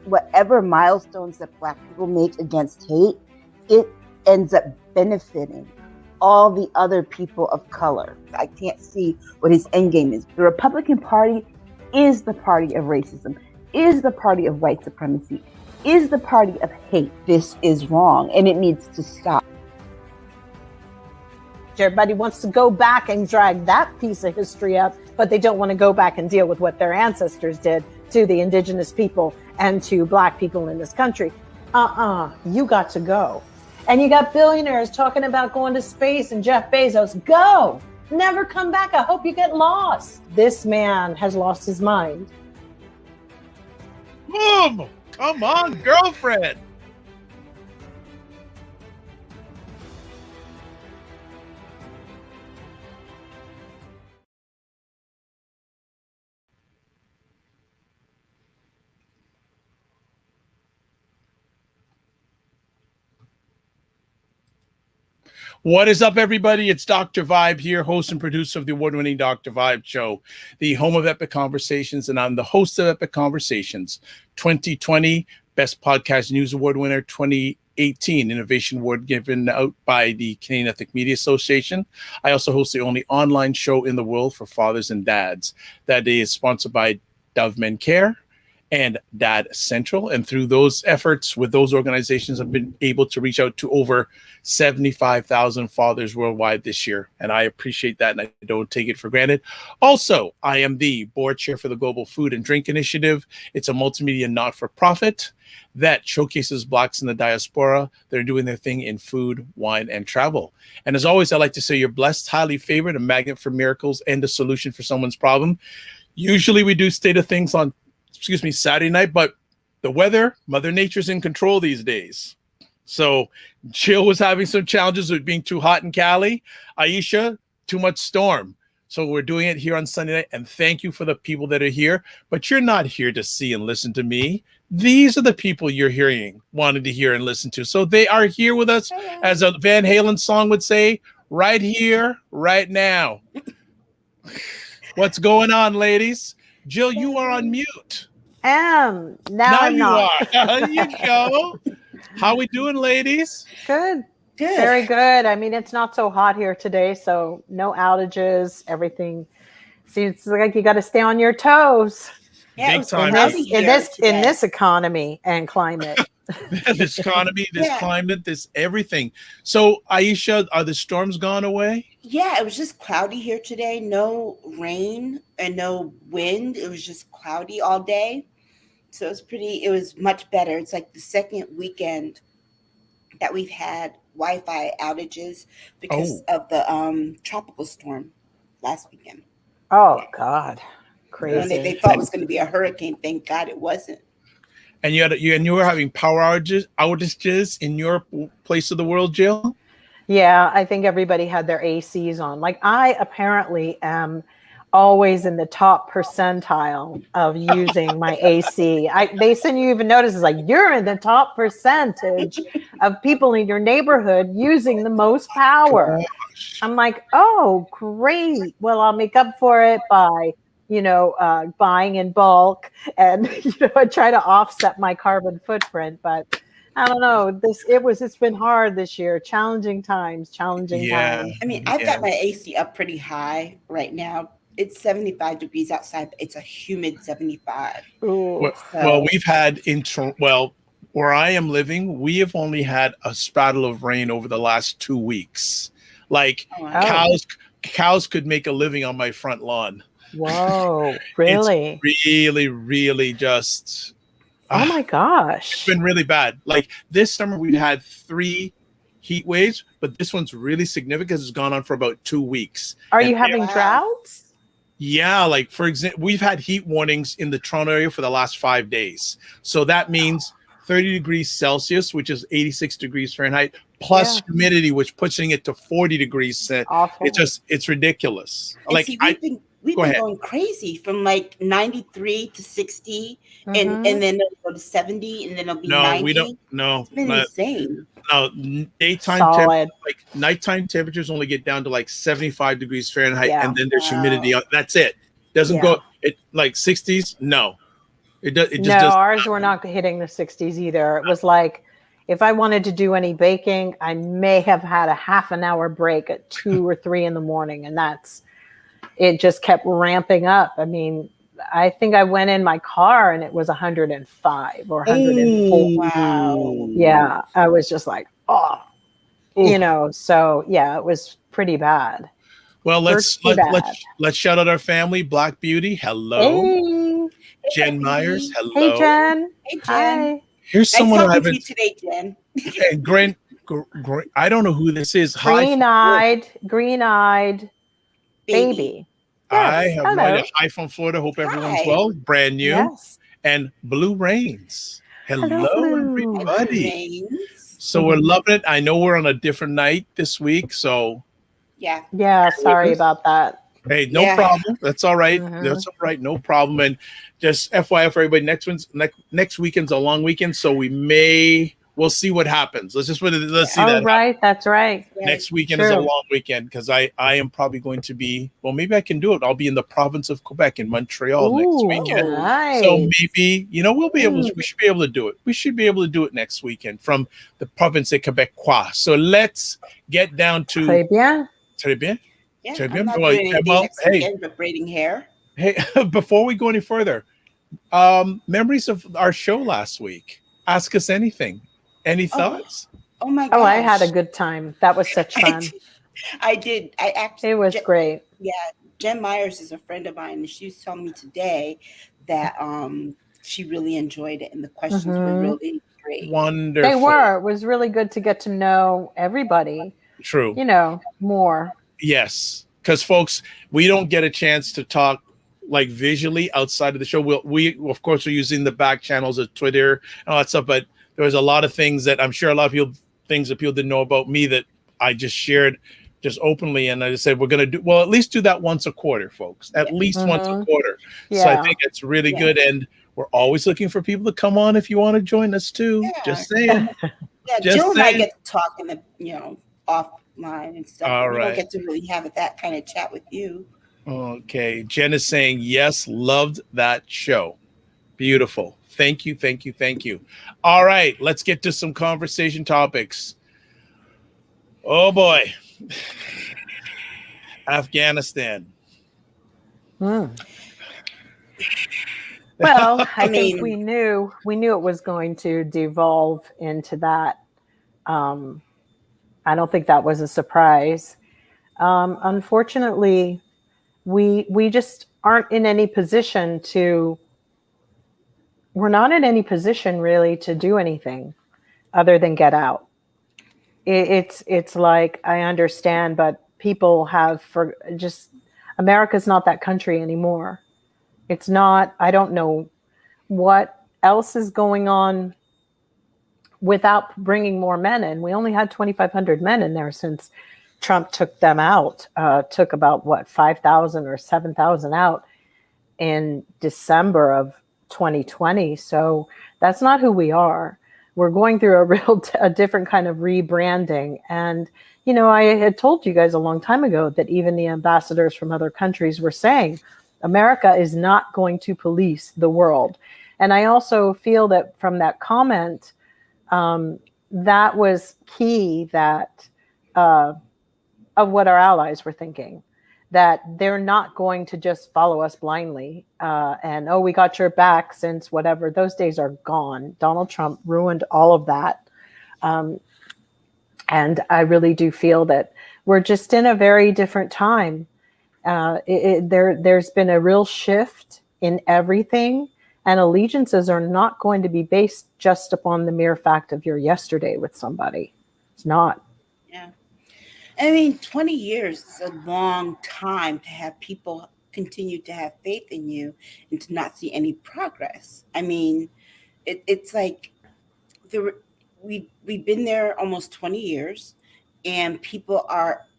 whatever milestones that Black people make against hate, it ends up benefiting all the other people of color. I can't see what his end game is. The Republican Party is the party of racism, is the party of white supremacy, is the party of hate. This is wrong, and it needs to stop. Everybody wants to go back and drag that piece of history up, but they don't want to go back and deal with what their ancestors did to the indigenous people and to Black people in this country. You got to go. And you got billionaires talking about going to space and Jeff Bezos, go, never come back. I hope you get lost. This man has lost his mind. Boom! Come on, girlfriend. What is up, everybody? It's Dr. Vibe here, host and producer of the award-winning Dr. Vibe Show, the home of Epic Conversations, and I'm the host of Epic Conversations 2020 Best Podcast News Award winner, 2018 Innovation Award given out by the Canadian Ethnic Media Association. I also host the only online show in the world for fathers and dads. That is sponsored by Dove Men Care and Dad Central. And through those efforts with those organizations, I've been able to reach out to over 75,000 fathers worldwide this year. And I appreciate that, and I don't take it for granted. Also, I am the board chair for the Global Food and Drink Initiative. It's a multimedia not-for-profit that showcases Blacks in the diaspora that are doing their thing in food, wine, and travel. And as always, I like to say you're blessed, highly favored, a magnet for miracles, and a solution for someone's problem. Usually we do State of Things on Saturday night, but the weather, Mother Nature's in control these days. So Jill was having some challenges with being too hot in Cali. Aisha, too much storm. So we're doing it here on Sunday night, and thank you for the people that are here, but you're not here to see and listen to me. These are the people you're wanting to hear and listen to. So they are here with us, as a Van Halen song would say, right here, right now. What's going on, ladies? Jill, you are on mute. Now I'm you not. are. There you go. How we doing, ladies? Good. Very good. I mean, it's not so hot here today, so no outages. Everything seems like you got to stay on your toes. Yeah, big time. In this economy and climate. This economy, this climate, this everything. So, Aisha, are the storms gone away? Yeah, it was just cloudy here today. No rain and no wind. It was just cloudy all day. So it was much better. It's like the second weekend that we've had Wi-Fi outages because of the tropical storm last weekend. Oh, God. Crazy. And they thought it was going to be a hurricane. Thank God it wasn't. And you were having power outages in your place of the world, Jill? Yeah, I think everybody had their ACs on. Like, I apparently am always in the top percentile of using my AC. They send you even notices like, you're in the top percentage of people in your neighborhood using the most power. Gosh. I'm like, oh, great. Well, I'll make up for it by buying in bulk and, I try to offset my carbon footprint, but I don't know. It's been hard this year. Challenging times. times. I mean, I've got my AC up pretty high right now. It's 75 degrees outside, but it's a humid 75. Ooh, well, we've had where I am living, we have only had a spattle of rain over the last 2 weeks. Like cows could make a living on my front lawn. Whoa, really? It's really, really just... Oh my gosh. It's been really bad. Like this summer, we had 3 heat waves, but this one's really significant because it's gone on for about 2 weeks. Are you having droughts? Yeah, like for example, we've had heat warnings in the Toronto area for the last 5 days. So that means 30 degrees Celsius, which is 86 degrees Fahrenheit, plus humidity, which pushing it to 40 degrees. Awful. It's ridiculous. And like we've been going crazy from like 93 to 60 and then it'll go to 70 and then it'll be 90. We don't. No, it's been insane. No, nighttime temperatures only get down to like 75 degrees Fahrenheit, and then there's humidity. That's it. Doesn't go it like 60s. No, It just No, doesn't ours were happen. not hitting the 60s either. It was like if I wanted to do any baking, I may have had a half an hour break at 2 or 3 in the morning, and it just kept ramping up. I mean, I think I went in my car and it was 105 or 104. Wow. Yeah, I was just like, oh, Ooh. so yeah, it was pretty bad. Well, let's Pretty bad. let's shout out our family. Black Beauty, hello. Hey, Hey, Jen Myers, Becky. hey, hello. Jen. Hey, Jen. Hi. Here's Nice someone I talking to haven't. you today, Jen. And Grant, I don't know who this is. Hi, Green-eyed Baby. baby. I Yes. have no idea. Hello. Hi from Florida. Hope everyone's Hi. well. Brand new. Yes. And Blue Rains. Hello, Hello, Blue. Hi, Blue everybody. Rains. So we're loving it. I know we're on a different night this week, so Yeah. Yeah, sorry us. about that. hey, no Yeah. problem. That's all right. Mhm. That's all right. No problem. And just FYI for everybody, next weekend's a long weekend, so we'll see what happens. Let's see Oh, that happen. right. That's right. Next weekend is a True. long weekend because I am probably going to be, well, maybe I can do it. I'll be in the province of Quebec in Montreal next Ooh, weekend. nice. So maybe, we should be able to do it. We should be able to do it next weekend from the province of Quebecois. So let's get down to Très bien. Très bien. Yeah. Très I'm bien. not Well, doing anything well, next hey. weekend but braiding hair. Hey, before we go any further, memories of our show last week. Ask us anything. Any thoughts? Oh my gosh. Oh, I had a good time. That was such fun. I did. I actually. It was great. Yeah. Jen Myers is a friend of mine, and she was telling me today that she really enjoyed it, and the questions were really great. Wonderful. They were. It was really good to get to know everybody, True. more. Yes, because folks, we don't get a chance to talk like visually outside of the show. We of course are using the back channels of Twitter and all that stuff, but there was a lot of things that I'm sure a lot of people things that people didn't know about me that I just shared just openly, and I just said we're gonna at least do that once a quarter, folks. At least once a quarter. Yeah. So I think it's really good, and we're always looking for people to come on if you want to join us too. Yeah. Just saying. Yeah, Just Jill and I saying. get to talk in the offline and stuff. All We right. don't get to really have that kind of chat with you. Okay. Jen is saying, yes, loved that show. Beautiful. Thank you. Thank you. Thank you. All right. Let's get to some conversation topics. Oh, boy. Afghanistan. Well, I think we knew it was going to devolve into that. I don't think that was a surprise. Unfortunately, we just aren't in any position we're not in any position really to do anything other than get out. It's like, I understand, but people America's not that country anymore. It's not. I don't know what else is going on without bringing more men in. We only had 2,500 men in there since Trump took them out, took about 5,000 or 7,000 out in December of 2020. So that's not who we are. We're going through a different kind of rebranding. And, I had told you guys a long time ago that even the ambassadors from other countries were saying, America is not going to police the world. And I also feel that from that comment, that was key of what our allies were thinking, that they're not going to just follow us blindly and, we got your back since whatever. Those days are gone. Donald Trump ruined all of that. And I really do feel that we're just in a very different time. There's been a real shift in everything, and allegiances are not going to be based just upon the mere fact of your yesterday with somebody. It's not. Yeah. I mean, 20 years is a long time to have people continue to have faith in you and to not see any progress. I mean, it's like we've been there almost 20 years, and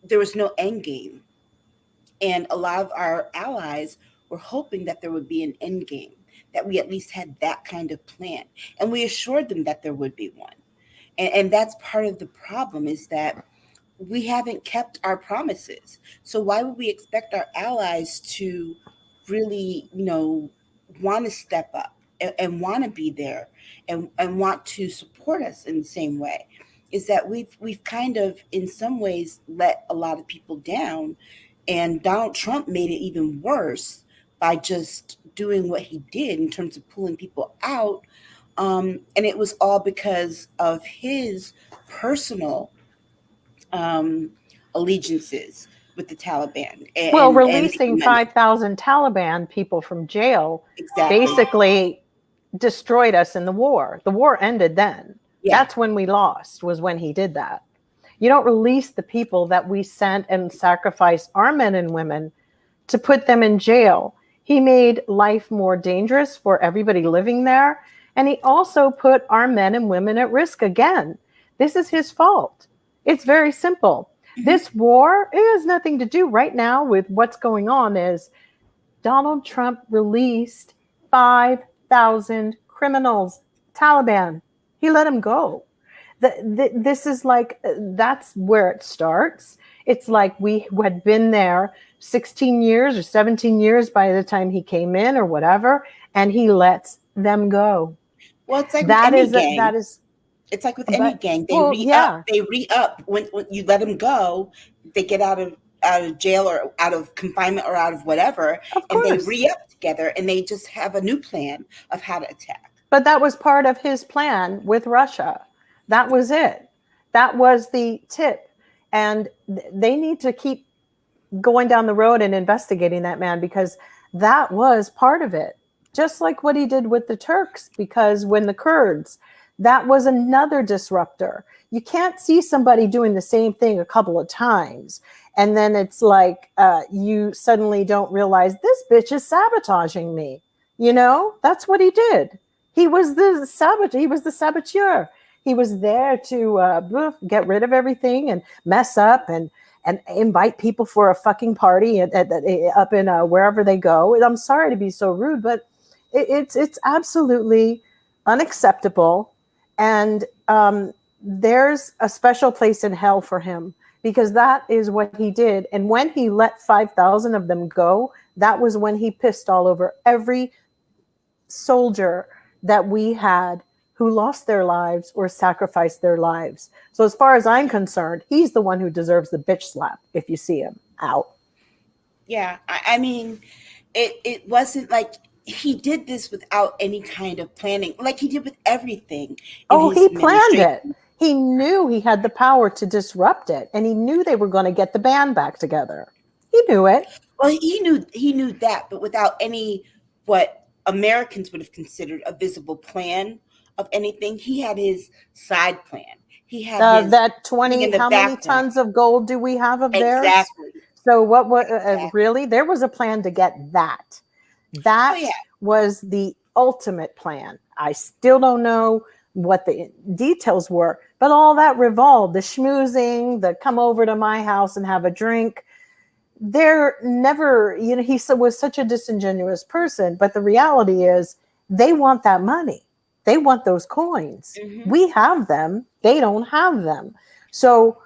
there was no end game. And a lot of our allies were hoping that there would be an end game, that we at least had that kind of plan. And we assured them that there would be one. And that's part of the problem, is that we haven't kept our promises. So why would we expect our allies to really, want to step up and want to be there and want to support us in the same way, is that we've kind of in some ways let a lot of people down, and Donald Trump made it even worse by just doing what he did in terms of pulling people out. And it was all because of his personal allegiances with the Taliban. Well, And releasing 5,000 Taliban people from jail exactly. basically destroyed us in the war. The war ended then. Yeah. That's when we lost, was when he did that. You don't release the people that we sent and sacrificed our men and women to put them in jail. He made life more dangerous for everybody living there. And he also put our men and women at risk again. This is his fault. It's very simple. This war, it has nothing to do right now with what's going on. Is Donald Trump released 5,000 criminals, Taliban. He let them go. This is like, that's where it starts. It's like we had been there 16 years or 17 years by the time he came in or whatever, and he lets them go. Well, it's like that with any is gang. that is It's like with any gang. They re-up when you let them go. They get out of jail or out of confinement or out of whatever, and they re-up together, and they just have a new plan of how to attack. But that was part of his plan with Russia. That was it. That was the tip. And they need to keep going down the road and investigating that man, because that was part of it. Just like what he did with the Turks, because when the Kurds, that was another disruptor. You can't see somebody doing the same thing a couple of times, and then it's like you suddenly don't realize this bitch is sabotaging me. You know, that's what he did. He was the saboteur. He was the saboteur. He was there to get rid of everything and mess up and invite people for a fucking party up in wherever they go. And I'm sorry to be so rude, but it's absolutely unacceptable. And there's a special place in hell for him, because that is what he did. And when he let 5,000 of them go, that was when he pissed all over every soldier that we had who lost their lives or sacrificed their lives. So as far as I'm concerned, he's the one who deserves the bitch slap if you see him out. Yeah, I mean, it wasn't like he did this without any kind of planning, like he did with everything. Oh, he planned it. He knew he had the power to disrupt it, and he knew they were going to get the band back together. He knew it. Well, he knew that, but without any what Americans would have considered a visible plan of anything. He had his side plan. He had that 20. How many tons of gold do we have of theirs? Exactly. So what really? There was a plan to get that. That was the ultimate plan. I still don't know what the details were, but all that revolved, the schmoozing, the come over to my house and have a drink. They're never, he was such a disingenuous person, but the reality is they want that money. They want those coins. Mm-hmm. We have them. They don't have them. So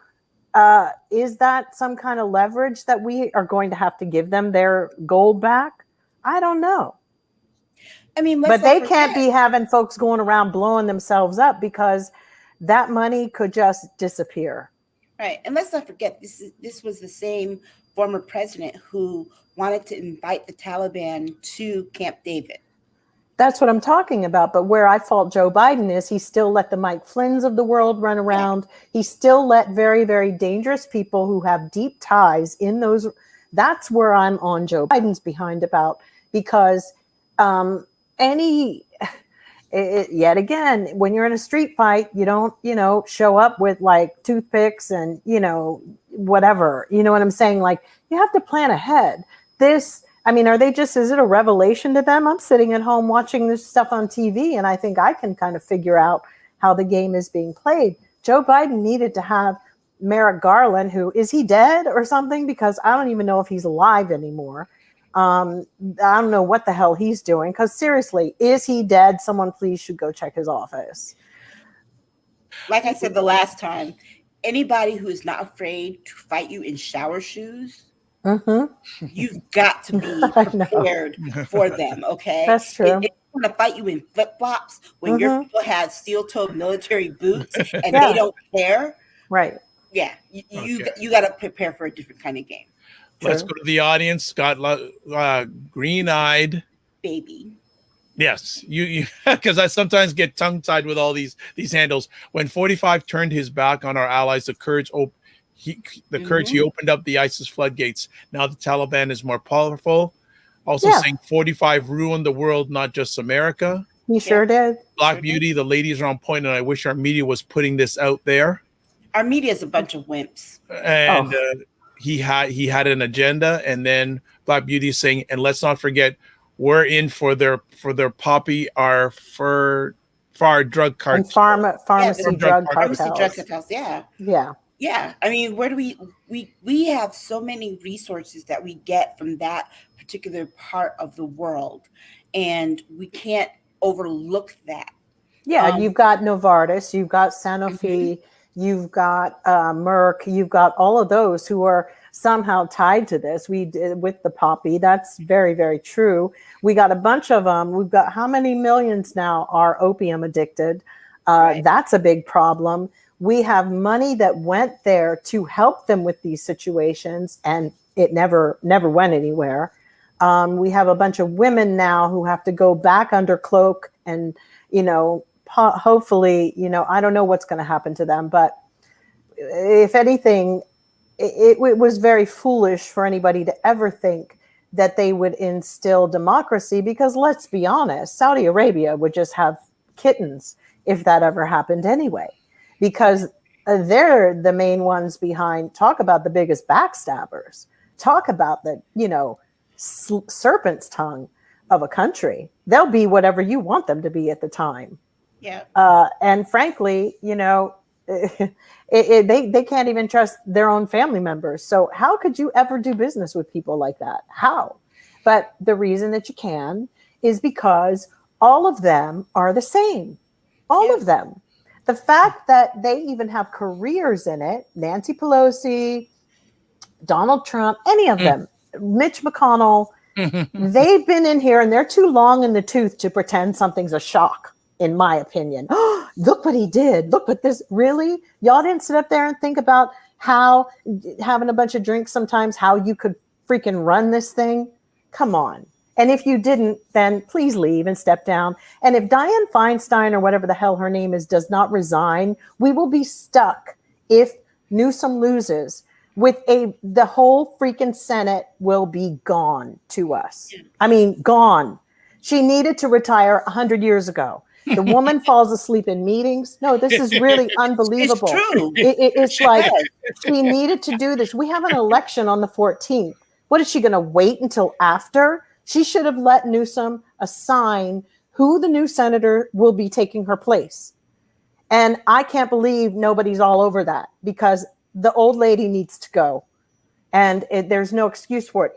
is that some kind of leverage that we are going to have to give them their gold back? I don't know. I mean, but they can't be having folks going around blowing themselves up, because that money could just disappear. Right. And let's not forget, this was the same former president who wanted to invite the Taliban to Camp David. That's what I'm talking about. But where I fault Joe Biden is he still let the Mike Flynn's of the world run around. Yeah. He still let very, very dangerous people who have deep ties in those. That's where I'm on Joe Biden's behind about, because yet again, when you're in a street fight, you don't, show up with like toothpicks and, whatever, you know what I'm saying? Like, you have to plan ahead. Are they just, is it a revelation to them? I'm sitting at home watching this stuff on TV, and I think I can kind of figure out how the game is being played. Joe Biden needed to have Merrick Garland, who, is he dead or something? Because I don't even know if he's alive anymore. I don't know what the hell he's doing, because seriously, is he dead? Someone please should go check his office. Like I said the last time, anybody who is not afraid to fight you in shower shoes, mm-hmm. You've got to be prepared for them. Okay, that's true. want to fight you in flip flops when your people have steel toed military boots and Yeah. they don't care. Right. Yeah, you got to prepare for a different kind of game. Let's True. go to the audience. Got green-eyed. Baby. Yes, you because I sometimes get tongue-tied with all these handles. When 45 turned his back on our allies, the Kurds he opened up the ISIS floodgates. Now the Taliban is more powerful. Also saying 45 ruined the world, not just America. He sure did. Black Beauty, the ladies are on point, and I wish our media was putting this out there. Our media is a bunch of wimps. And he had an agenda, and then Black Beauty is saying, and let's not forget, we're in for their poppy, for our drug cartels. And pharmacy drug cartels. Pharmacy drug cartels. Yeah. Yeah. Yeah. I mean, where do we have so many resources that we get from that particular part of the world, and we can't overlook that. Yeah, you've got Novartis, you've got Sanofi, you've got Merck, you've got all of those who are somehow tied to this. We did with the poppy. That's very, very true. We got a bunch of them. We've got how many millions now are opium addicted? That's a big problem. We have money that went there to help them with these situations, and it never went anywhere. We have a bunch of women now who have to go back under cloak and, hopefully, I don't know what's going to happen to them, but if anything, it was very foolish for anybody to ever think that they would instill democracy, because let's be honest, Saudi Arabia would just have kittens if that ever happened anyway, because they're the main ones behind. Talk about the biggest backstabbers. Talk about the, serpent's tongue of a country. They'll be whatever you want them to be at the time. Yeah. And frankly, they can't even trust their own family members. So how could you ever do business with people like that? How? But the reason that you can is because all of them are the same. All of them. The fact that they even have careers in it, Nancy Pelosi, Donald Trump, any of them, Mitch McConnell, they've been in here and they're too long in the tooth to pretend something's a shock, in my opinion. Look what he did. Look what this, really? Y'all didn't sit up there and think about how having a bunch of drinks sometimes, how you could freaking run this thing? Come on. And if you didn't, then please leave and step down. And if Dianne Feinstein or whatever the hell her name is does not resign, we will be stuck if Newsom loses with the whole freaking Senate will be gone to us. I mean, gone. She needed to retire 100 years ago. The woman falls asleep in meetings. No, this is really unbelievable. It's true. It's like she needed to do this. We have an election on the 14th. What is she going to wait until after? She should have let Newsom assign who the new senator will be taking her place. And I can't believe nobody's all over that, because the old lady needs to go. And there's no excuse for it.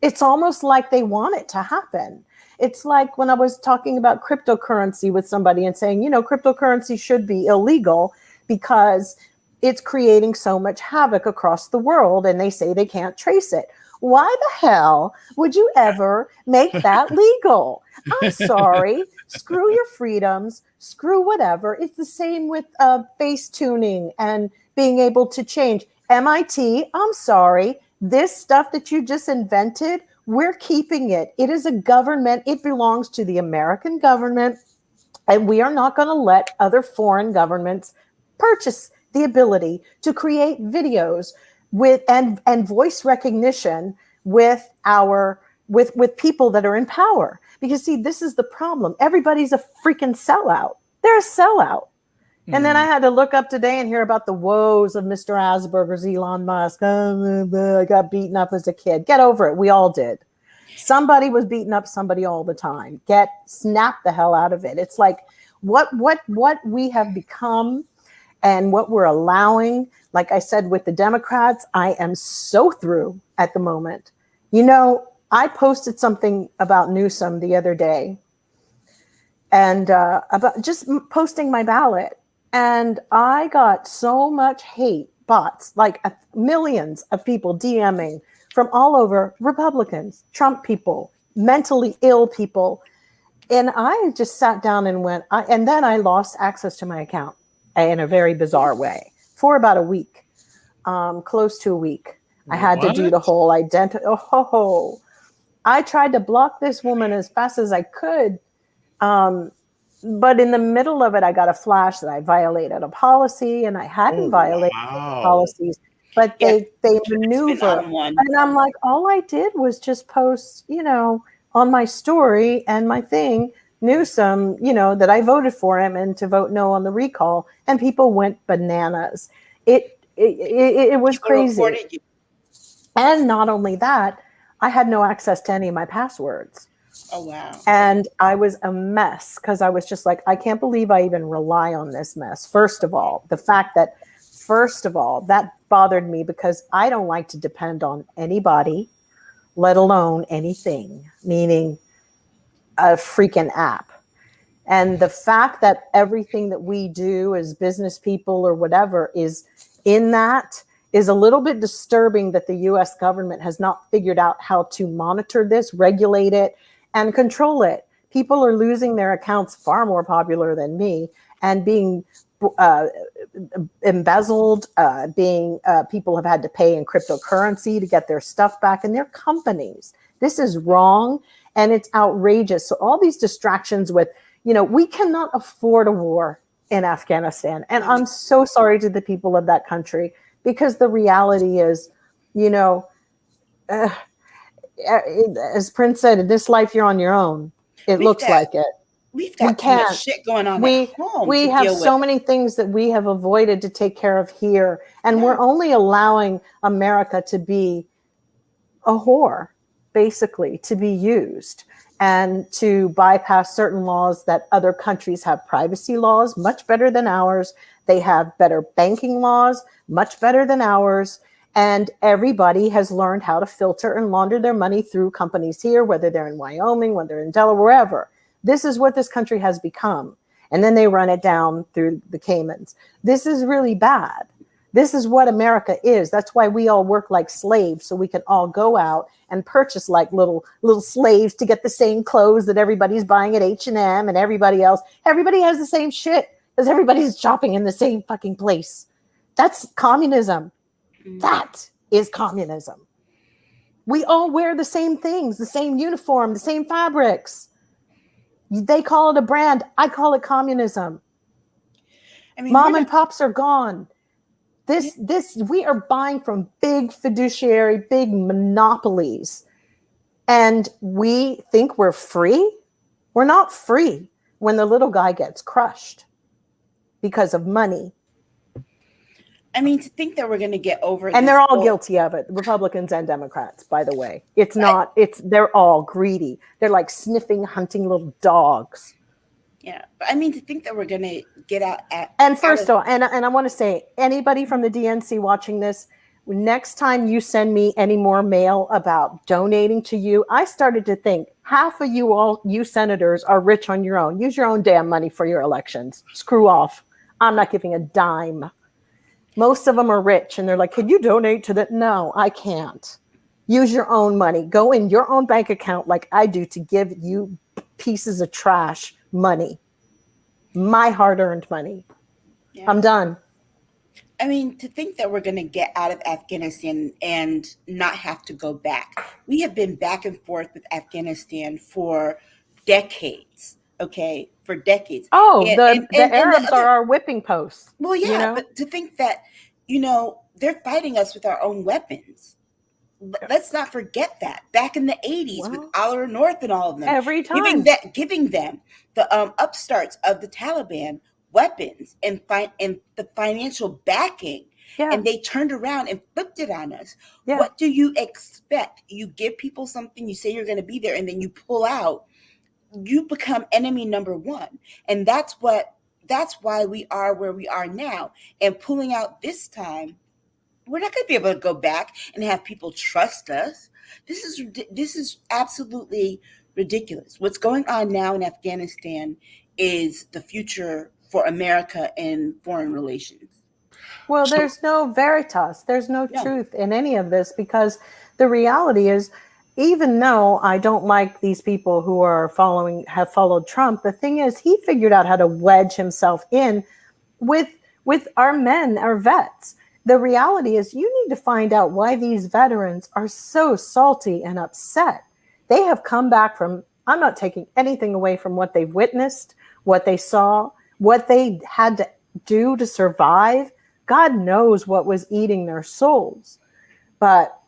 It's almost like they want it to happen. It's like when I was talking about cryptocurrency with somebody and saying, cryptocurrency should be illegal because it's creating so much havoc across the world, and they say they can't trace it. Why the hell would you ever make that legal? I'm sorry. Screw your freedoms. Screw whatever. It's the same with face tuning and being able to change. MIT, I'm sorry. This stuff that you just invented, we're keeping it. It is a government. It belongs to the American government. And we are not going to let other foreign governments purchase the ability to create videos with and voice recognition with people that are in power. Because see, this is the problem. Everybody's a freaking sellout. They're a sellout. And then I had to look up today and hear about the woes of Mr. Asperger's, Elon Musk. I got beaten up as a kid. Get over it. We all did. Somebody was beating up somebody all the time. Snap the hell out of it. It's like what we have become and what we're allowing. Like I said, with the Democrats, I am so through at the moment. I posted something about Newsom the other day and about just posting my ballot. And I got so much hate, bots, like millions of people DMing from all over, Republicans, Trump people, mentally ill people. And I just sat down and went, and then I lost access to my account in a very bizarre way for about a week, close to a week. I had to do the whole identity. Oh, I tried to block this woman as fast as I could. But in the middle of it, I got a flash that I violated a policy, and I hadn't violated policies, but they maneuver. And I'm like, all I did was just post, on my story and my thing, Newsom, that I voted for him and to vote no on the recall, and people went bananas. It was crazy. And not only that, I had no access to any of my passwords. Oh, wow. And I was a mess because I was just like, I can't believe I even rely on this mess. First of all, that bothered me because I don't like to depend on anybody, let alone anything, meaning a freaking app. And the fact that everything that we do as business people or whatever is in that is a little bit disturbing, that the US government has not figured out how to monitor this, regulate it, and control it. People are losing their accounts far more popular than me and being embezzled, people have had to pay in cryptocurrency to get their stuff back in their companies. This is wrong and it's outrageous. So all these distractions with, we cannot afford a war in Afghanistan. And I'm so sorry to the people of that country, because the reality is, as Prince said, in this life, you're on your own. It looks like it. We've got too much shit going on at home. We have so many things that we have avoided to take care of here. And we're only allowing America to be a whore, basically, to be used and to bypass certain laws that other countries have. Privacy laws, much better than ours. They have better banking laws, much better than ours. And everybody has learned how to filter and launder their money through companies here, whether they're in Wyoming, whether they're in Delaware, wherever. This is what this country has become. And then they run it down through the Caymans. This is really bad. This is what America is. That's why we all work like slaves, so we can all go out and purchase like little slaves to get the same clothes that everybody's buying at H&M and everybody else. Everybody has the same shit because everybody's shopping in the same fucking place. That's communism. That is communism. We all wear the same things, the same uniform, the same fabrics. They call it a brand. I call it communism. Mom and pops are gone. We are buying from big fiduciary, big monopolies. And we think we're free. We're not free when the little guy gets crushed because of money. To think that we're going to get over and they're all guilty of it, Republicans and Democrats, by the way. They're all greedy. They're like sniffing, hunting little dogs. Yeah, but to think that we're going to get out at... And first of all, and I want to say, anybody from the DNC watching this, next time you send me any more mail about donating to you, I started to think, half of you senators are rich on your own. Use your own damn money for your elections. Screw off. I'm not giving a dime. Most of them are rich and they're like, can you donate to that? No, I can't. Use your own money. Go in your own bank account like I do to give you pieces of trash money. My hard-earned money. Yeah. I'm done. To think that we're going to get out of Afghanistan and not have to go back. We have been back and forth with Afghanistan for decades. Okay, for decades. Oh, the Arabs are our whipping posts. Well, yeah, but to think that, they're fighting us with our own weapons. Let's not forget that. Back in the 80s with Oliver North and all of them. Every time. Giving them the upstarts of the Taliban weapons and the financial backing. Yeah. And they turned around and flipped it on us. Yeah. What do you expect? You give people something, you say you're going to be there, and then you pull out. You become enemy number one. And that's why we are where we are now. And pulling out this time, we're not going to be able to go back and have people trust us. This is absolutely ridiculous. What's going on now in Afghanistan is the future for America in foreign relations. Well, there's no veritas. There's no truth in any of this, because the reality is even though I don't like these people who have followed Trump, the thing is he figured out how to wedge himself in with our men, our vets. The reality is you need to find out why these veterans are so salty and upset. They have come back from, I'm not taking anything away from what they've witnessed, what they saw, what they had to do to survive. God knows what was eating their souls. But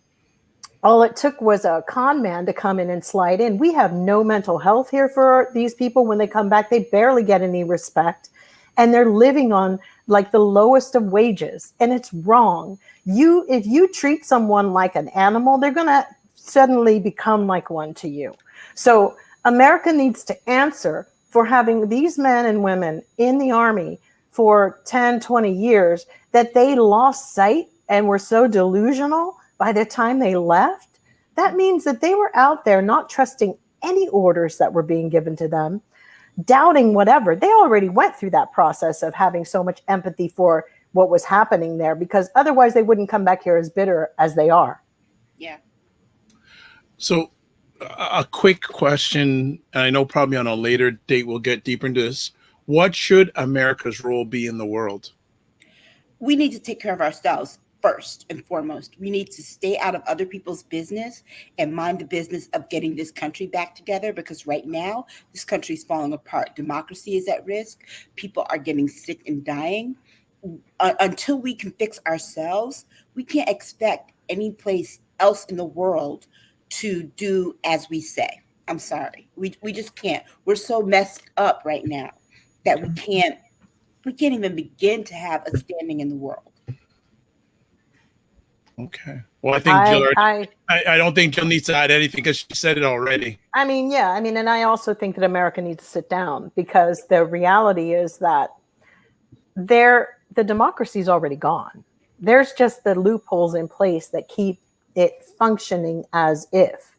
all it took was a con man to come in and slide in. We have no mental health here for these people. When they come back, they barely get any respect. And they're living on like the lowest of wages. And it's wrong. If you treat someone like an animal, they're going to suddenly become like one to you. So America needs to answer for having these men and women in the Army for 10, 20 years that they lost sight and were so delusional by the time they left. That means that they were out there not trusting any orders that were being given to them, doubting whatever. They already went through that process of having so much empathy for what was happening there, because otherwise they wouldn't come back here as bitter as they are. Yeah. So a quick question, and I know probably on a later date we'll get deeper into this. What should America's role be in the world? We need to take care of ourselves first and foremost. We need to stay out of other people's business and mind the business of getting this country back together, because right now this country is falling apart. Democracy is at risk. People are getting sick and dying. Until we can fix ourselves, we can't expect any place else in the world to do as we say. I'm sorry. We just can't. We're so messed up right now that we can't even begin to have a standing in the world. Okay. Well, I think I don't think Jill needs to add anything because she said it already. I mean, yeah. I mean, and I also think that America needs to sit down, because the reality is that the democracy is already gone. There's just the loopholes in place that keep it functioning as if.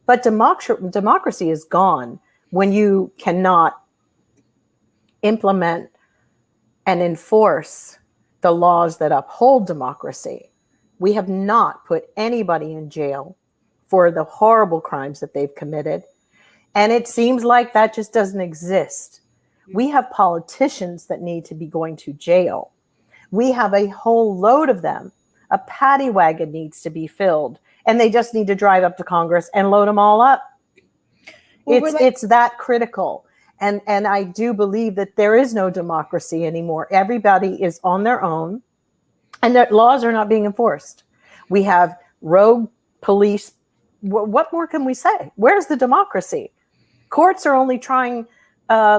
But democracy is gone when you cannot implement and enforce the laws that uphold democracy. We have not put anybody in jail for the horrible crimes that they've committed. And it seems like that just doesn't exist. We have politicians that need to be going to jail. We have a whole load of them. A paddy wagon needs to be filled, and they just need to drive up to Congress and load them all up. Well, it's that critical. And I do believe that there is no democracy anymore. Everybody is on their own, and that laws are not being enforced. We have rogue police. What more can we say? Where's the democracy? Courts are only trying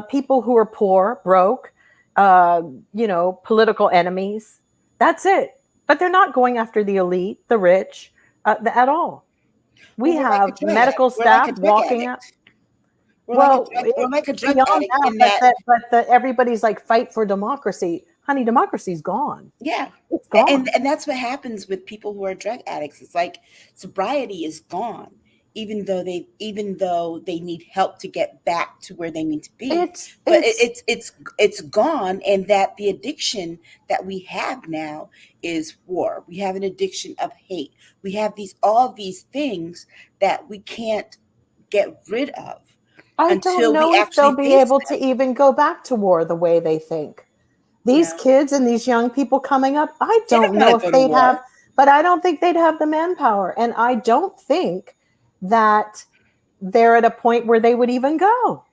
people who are poor, broke, political enemies. That's it. But they're not going after the elite, the rich, at all. We have medical staff walking up. We're like a drug addict but everybody's like, fight for democracy. Honey, democracy's gone. Yeah. It's gone. And that's what happens with people who are drug addicts. It's like sobriety is gone, even though they need help to get back to where they need to be. It's gone, and that the addiction that we have now is war. We have an addiction of hate. We have all these things that we can't get rid of. I don't know if they'll be able to even go back to war the way they think. These kids and these young people coming up, I don't know if they'd have, but I don't think they'd have the manpower. And I don't think that they're at a point where they would even go.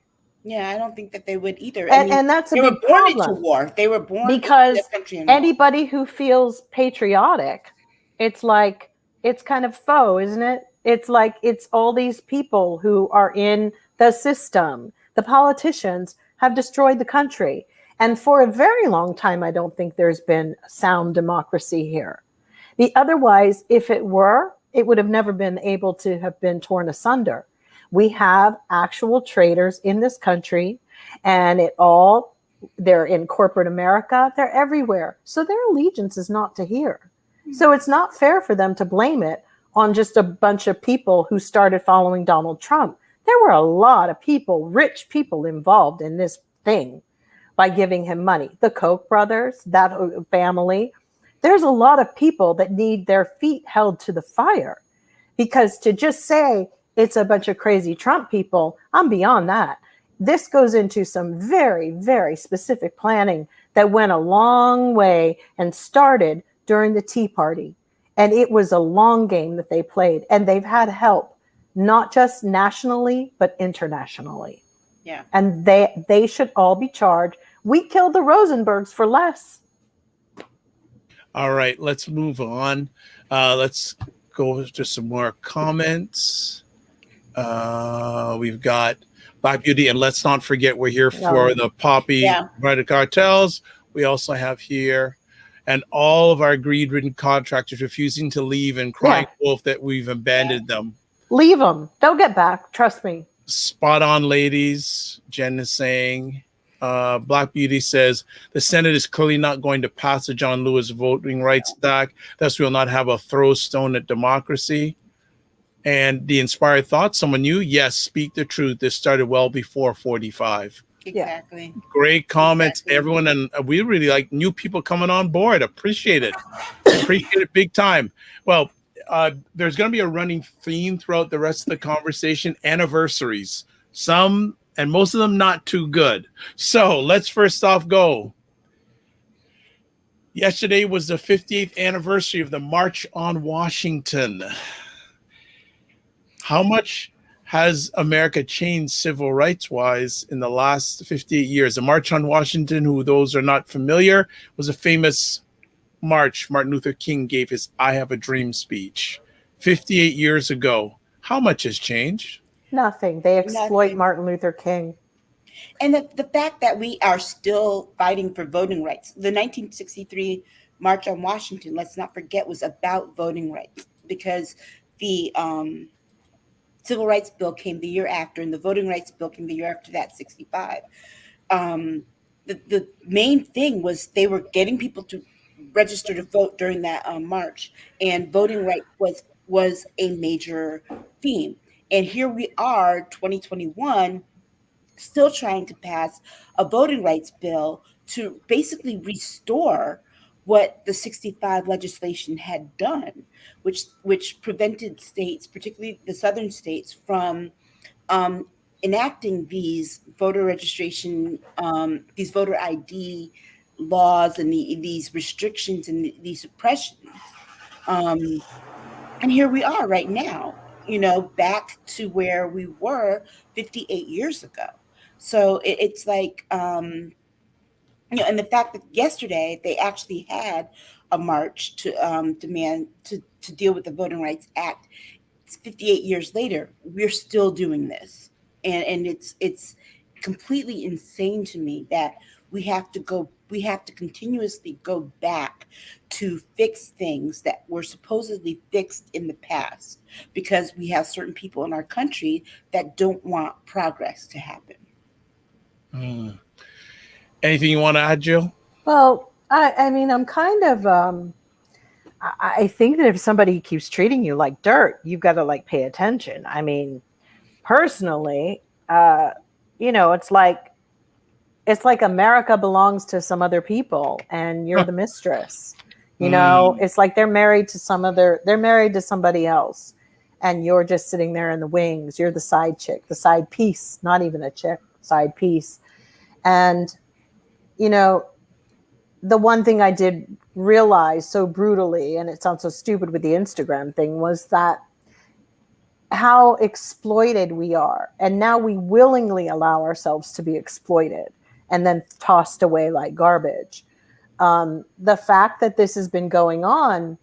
Yeah, I don't think that they would either. And that's a big problem. They were born into war. They were born because into country and anybody who feels patriotic, it's like, it's kind of faux, isn't it? It's like, it's all these people who are in the system. The politicians have destroyed the country. And for a very long time, I don't think there's been sound democracy here. Otherwise, if it were, it would have never been able to have been torn asunder. We have actual traitors in this country, and they're in corporate America. They're everywhere. So their allegiance is not to here. So it's not fair for them to blame it on just a bunch of people who started following Donald Trump. There were a lot of people, rich people involved in this thing by giving him money. The Koch brothers, that family. There's a lot of people that need their feet held to the fire. Because to just say it's a bunch of crazy Trump people, I'm beyond that. This goes into some very, very specific planning that went a long way and started during the Tea Party. And it was a long game that they played. And they've had help, not just nationally, but internationally. Yeah. And they should all be charged. We killed the Rosenbergs for less. All right, let's move on. Let's go to some more comments. We've got Black Beauty, and let's not forget we're here for the Poppy Rider Cartels. We also have here, and all of our greed-ridden contractors refusing to leave and crying wolf that we've abandoned them. Leave them. They'll get back. Trust me. Spot on, ladies. Jen is saying. Black Beauty says the Senate is clearly not going to pass the John Lewis Voting Rights Act. Thus, we will not have a throw stone at democracy. And the inspired thought, someone new, yes, speak the truth. This started well before 45. Exactly. Great comments, everyone. And we really like new people coming on board. Appreciate it. Appreciate it big time. Well, there's going to be a running theme throughout the rest of the conversation. Anniversaries. Some and most of them not too good. So let's first off go. Yesterday was the 58th anniversary of the March on Washington. How much has America changed civil rights-wise in the last 58 years? The March on Washington, who those are not familiar, was a famous march Martin Luther King gave his I Have a Dream speech 58 years ago. How much has changed? Nothing. They exploit Martin Luther King. And the fact that we are still fighting for voting rights. The 1963 March on Washington, let's not forget, was about voting rights, because the Civil Rights Bill came the year after, and the Voting Rights Bill came the year after that, 65. The main thing was they were getting people to register to vote during that march, and voting right was a major theme. And here we are, 2021, still trying to pass a voting rights bill to basically restore what the 65 legislation had done, which prevented states, particularly the southern states, from enacting these voter registration, these voter ID laws and these restrictions and these suppressions. And here we are right now, back to where we were 58 years ago. So it's like, and the fact that yesterday they actually had a march to demand to deal with the Voting Rights Act. It's 58 years later, we're still doing this, and it's completely insane to me that we have to continuously go back to fix things that were supposedly fixed in the past, because we have certain people in our country that don't want progress to happen. Anything you want to add, Jill? Well, I mean, I'm kind of, I think that if somebody keeps treating you like dirt, you've got to pay attention. I mean, personally, it's like America belongs to some other people and you're the mistress. It's like they're married to somebody else, and you're just sitting there in the wings. You're the side chick, the side piece, not even a chick, side piece. And, the one thing I did realize so brutally, and it sounds so stupid with the Instagram thing, was that how exploited we are. And now we willingly allow ourselves to be exploited and then tossed away like garbage. The fact that this has been going on,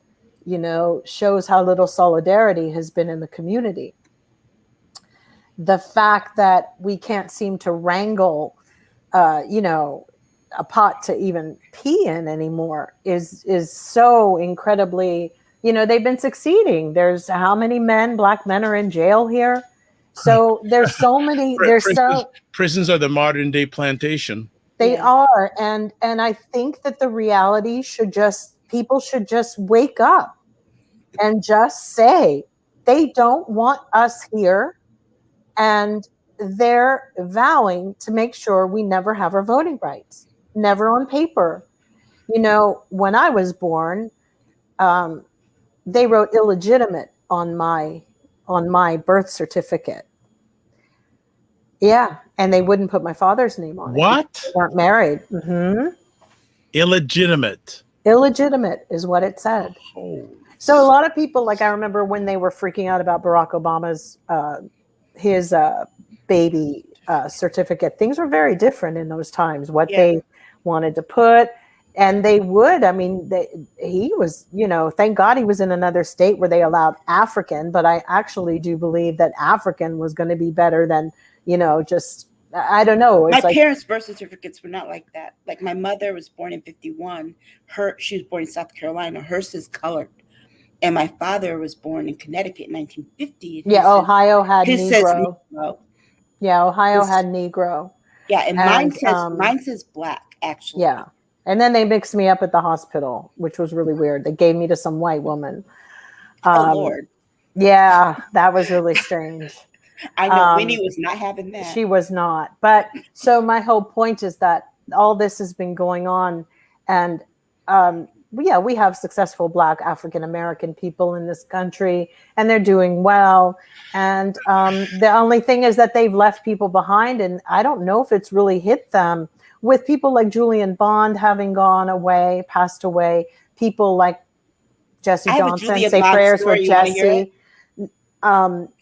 shows how little solidarity has been in the community. The fact that we can't seem to wrangle, a pot to even pee in anymore is so incredibly, they've been succeeding. There's how many black men are in jail here? So there's so many, prisons are the modern day plantation. They are. And I think that the reality people should just wake up and just say, they don't want us here. And they're vowing to make sure we never have our voting rights, never on paper. When I was born, they wrote illegitimate on my on my birth certificate. Yeah, and they wouldn't put my father's name on it. What? They weren't married. Illegitimate. Illegitimate is what it said. Oh. So a lot of people, like I remember when they were freaking out about Barack Obama's his baby certificate, things were very different in those times. What they wanted to put, and they would. I mean, he was, thank God he was in another state where they allowed African. But I actually do believe that African was going to be better than, just. I don't know. It's my parents' birth certificates were not like that. Like my mother was born in 51. She was born in South Carolina. Hers is colored. And my father was born in Connecticut in 1950. Yeah, Ohio had Negro. Negro. Yeah, Ohio had Negro. Yeah, and mine says black, actually. Yeah. And then they mixed me up at the hospital, which was really weird. They gave me to some white woman. Oh, Lord. Yeah, that was really strange. I know Winnie was not having that. She was not. But so my whole point is that all this has been going on. And we have successful Black African-American people in this country, and they're doing well. And the only thing is that they've left people behind. And I don't know if it's really hit them with people like Julian Bond having gone away, passed away, people like Jesse Johnson, say prayers for Jesse.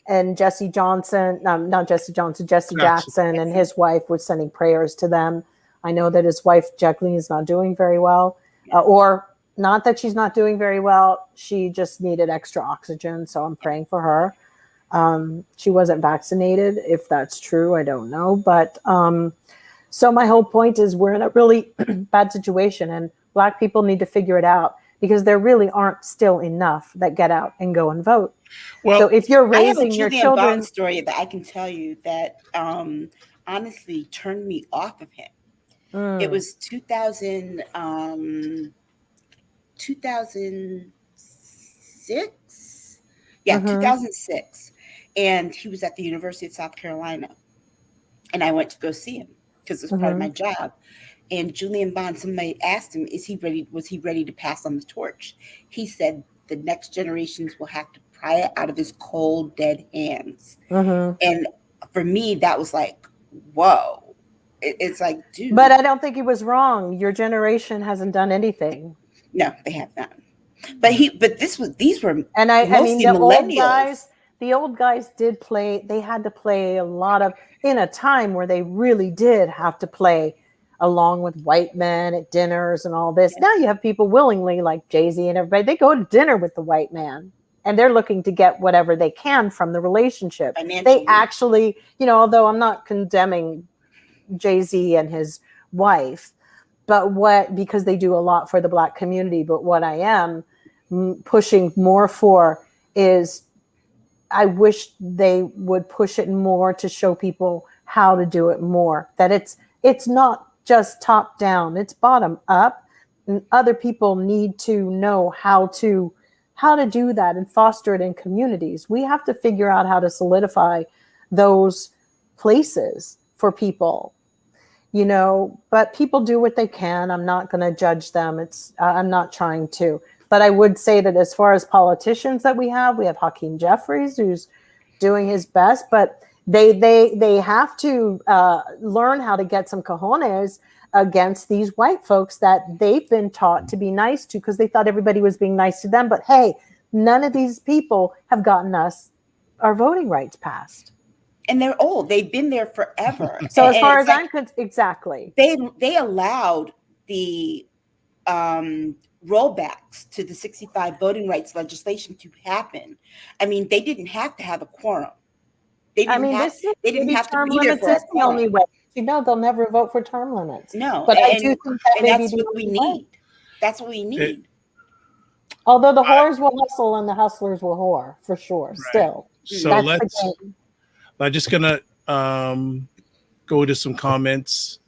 And Jesse Johnson, not Jesse Johnson, Jesse Jackson and his wife was sending prayers to them. I know that his wife, Jacqueline, is not doing very well, or not that she's not doing very well. She just needed extra oxygen. So I'm praying for her. She wasn't vaccinated. If that's true, I don't know. But so my whole point is we're in a really bad situation, and Black people need to figure it out, because there really aren't still enough that get out and go and vote. Well, so if you're raising your children, Bond story that I can tell you that honestly turned me off of him. It was 2006. Yeah, 2006. And he was at the University of South Carolina. And I went to go see him because it was part of my job. And Julian Bond, somebody asked him, was he ready to pass on the torch? He said the next generations will have to pry it out of his cold, dead hands. And for me, that was like, whoa. It's like, dude. But I don't think he was wrong. Your generation hasn't done anything. No, they have not. But these were, and I mean, the old guys did play. They had to play a lot of, in a time where they really did have to play along with white men at dinners and all this. Now you have people willingly, like Jay-Z and everybody, they go to dinner with the white man and they're looking to get whatever they can from the relationship. They actually, although I'm not condemning Jay-Z and his wife, because they do a lot for the Black community, but what I am pushing more for is I wish they would push it more to show people how to do it more, that it's not just top down, it's bottom up, and other people need to know how to do that and foster it in communities. We have to figure out how to solidify those places for people, but people do what they can. I'm not going to judge them. I'm not trying to, but I would say that as far as politicians that we have Hakeem Jeffries, who's doing his best, but they have to learn how to get some cojones against these white folks that they've been taught to be nice to because they thought everybody was being nice to them. But hey, none of these people have gotten us our voting rights passed. And they're old. They've been there forever. So as far as I'm concerned, exactly. They allowed the rollbacks to the 65 voting rights legislation to happen. I mean, they didn't have to have a quorum. They didn't have to be there for the only way. They'll never vote for term limits. No, but I do think that's what we need. That's what we need. Although the whores will hustle and the hustlers will whore, for sure. Right. Still. So I'm just going to go to some comments.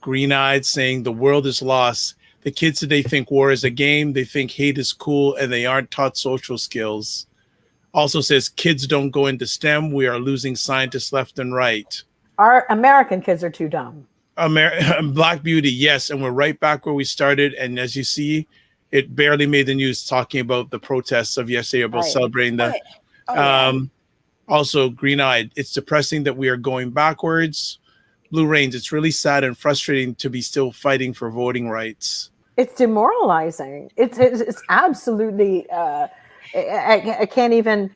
Green-eyed saying the world is lost. The kids today think war is a game. They think hate is cool, and they aren't taught social skills. Also says kids don't go into STEM. We are losing scientists left and right. Our American kids are too dumb. Black Beauty, yes. And we're right back where we started. And as you see, it barely made the news talking about the protests of yesterday about celebrating Oh, yeah. Also, green-eyed. It's depressing that we are going backwards. Blue Rains. It's really sad and frustrating to be still fighting for voting rights. It's demoralizing. It's absolutely. I can't even.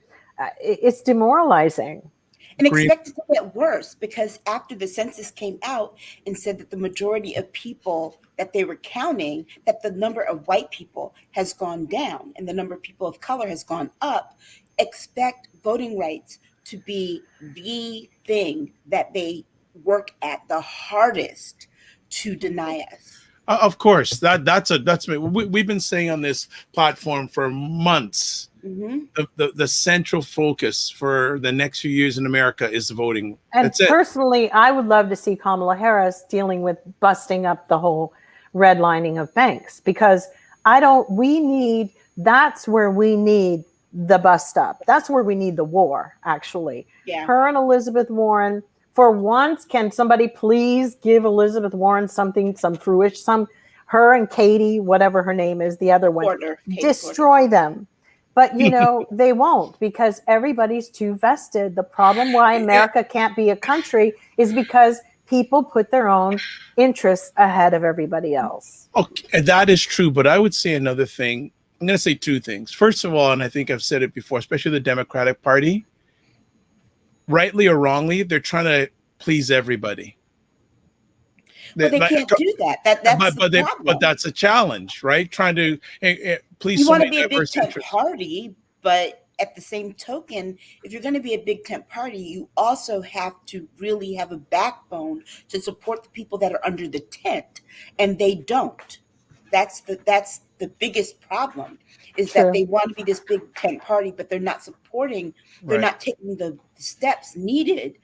It's demoralizing. And expect it to get worse, because after the census came out and said that the majority of people that they were counting, that the number of white people has gone down and the number of people of color has gone up, expect voting rights to be the thing that they work at the hardest to deny us. Of course, that's we've been saying on this platform for months. Mm-hmm. The central focus for the next few years in America is voting. And that's it. Personally, I would love to see Kamala Harris dealing with busting up the whole redlining of banks, because that's where we need the bust up. That's where we need the war, actually. Yeah. Her and Elizabeth Warren, for once, can somebody please give Elizabeth Warren some fruition, her and Katie, whatever her name is, the other one, destroy them. But, they won't, because everybody's too vested. The problem why America can't be a country is because people put their own interests ahead of everybody else. Okay, that is true. But I would say another thing. I'm going to say two things. First of all, and I think I've said it before, especially the Democratic Party, rightly or wrongly, they're trying to please everybody. But they can't do that. But that's a challenge, right? Trying to please. You want to be a big tent party, but at the same token, if you're going to be a big tent party, you also have to really have a backbone to support the people that are under the tent, and they don't. That's the biggest problem, is that they want to be this big tent party, but they're not supporting. They're not taking the steps needed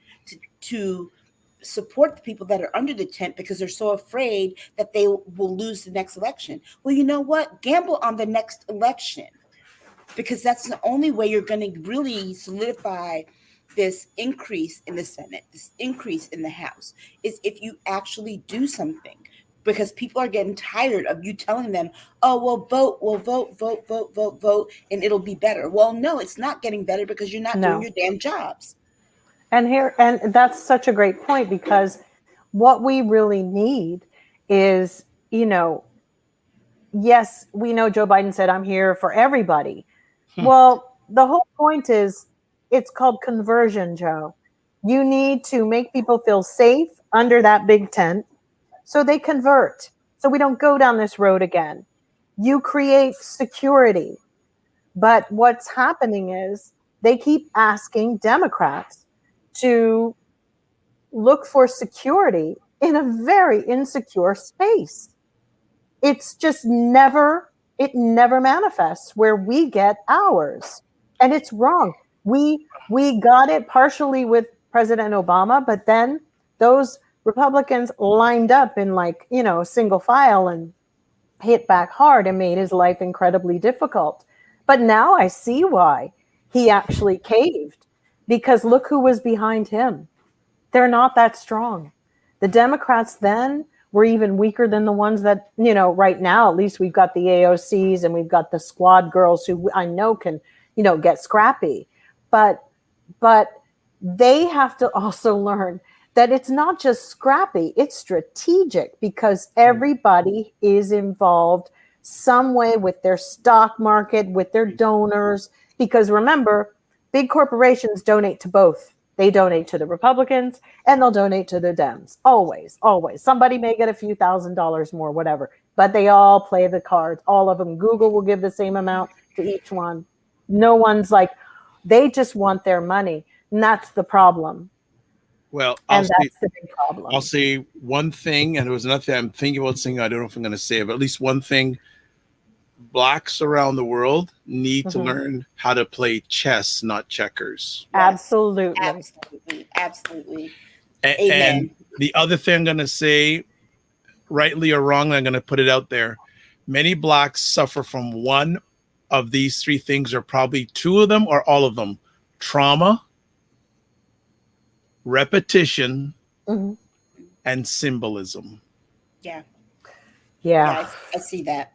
to support the people that are under the tent, because they're so afraid that they will lose the next election. Well, you know what? Gamble on the next election, because that's the only way you're going to really solidify this increase in the Senate, this increase in the House, is if you actually do something. Because people are getting tired of you telling them, oh, vote, and it'll be better. Well, no, it's not getting better, because you're not doing your damn jobs. And that's such a great point, because what we really need is, yes, we know Joe Biden said, I'm here for everybody. Well, the whole point is, it's called conversion, Joe. You need to make people feel safe under that big tent so they convert, so we don't go down this road again. You create security. But what's happening is they keep asking Democrats to look for security in a very insecure space. It's just never manifests where we get ours. And it's wrong. We got it partially with President Obama, but then those Republicans lined up in single file and hit back hard and made his life incredibly difficult. But now I see why he actually caved, because look who was behind him. They're not that strong. The Democrats then were even weaker than the ones that, right now, at least we've got the AOCs and we've got the squad girls who I know can, get scrappy. But they have to also learn that it's not just scrappy, it's strategic, because everybody is involved some way with their stock market, with their donors. Because remember, big corporations donate to both. They donate to the Republicans and they'll donate to the Dems. Always, always. Somebody may get a few $1,000s more, whatever, but they all play the cards. All of them. Google will give the same amount to each one. No one's they just want their money. And that's the problem. Well, that's the big problem. I'll say one thing, and there was another thing I'm thinking about saying. I don't know if I'm going to say it, but at least one thing. Blacks around the world need to learn how to play chess, not checkers. Absolutely. Absolutely. And the other thing I'm going to say, rightly or wrongly, I'm going to put it out there. Many Blacks suffer from one of these three things, or probably two of them, or all of them: trauma, repetition, and symbolism. Yeah. Yeah. I see that.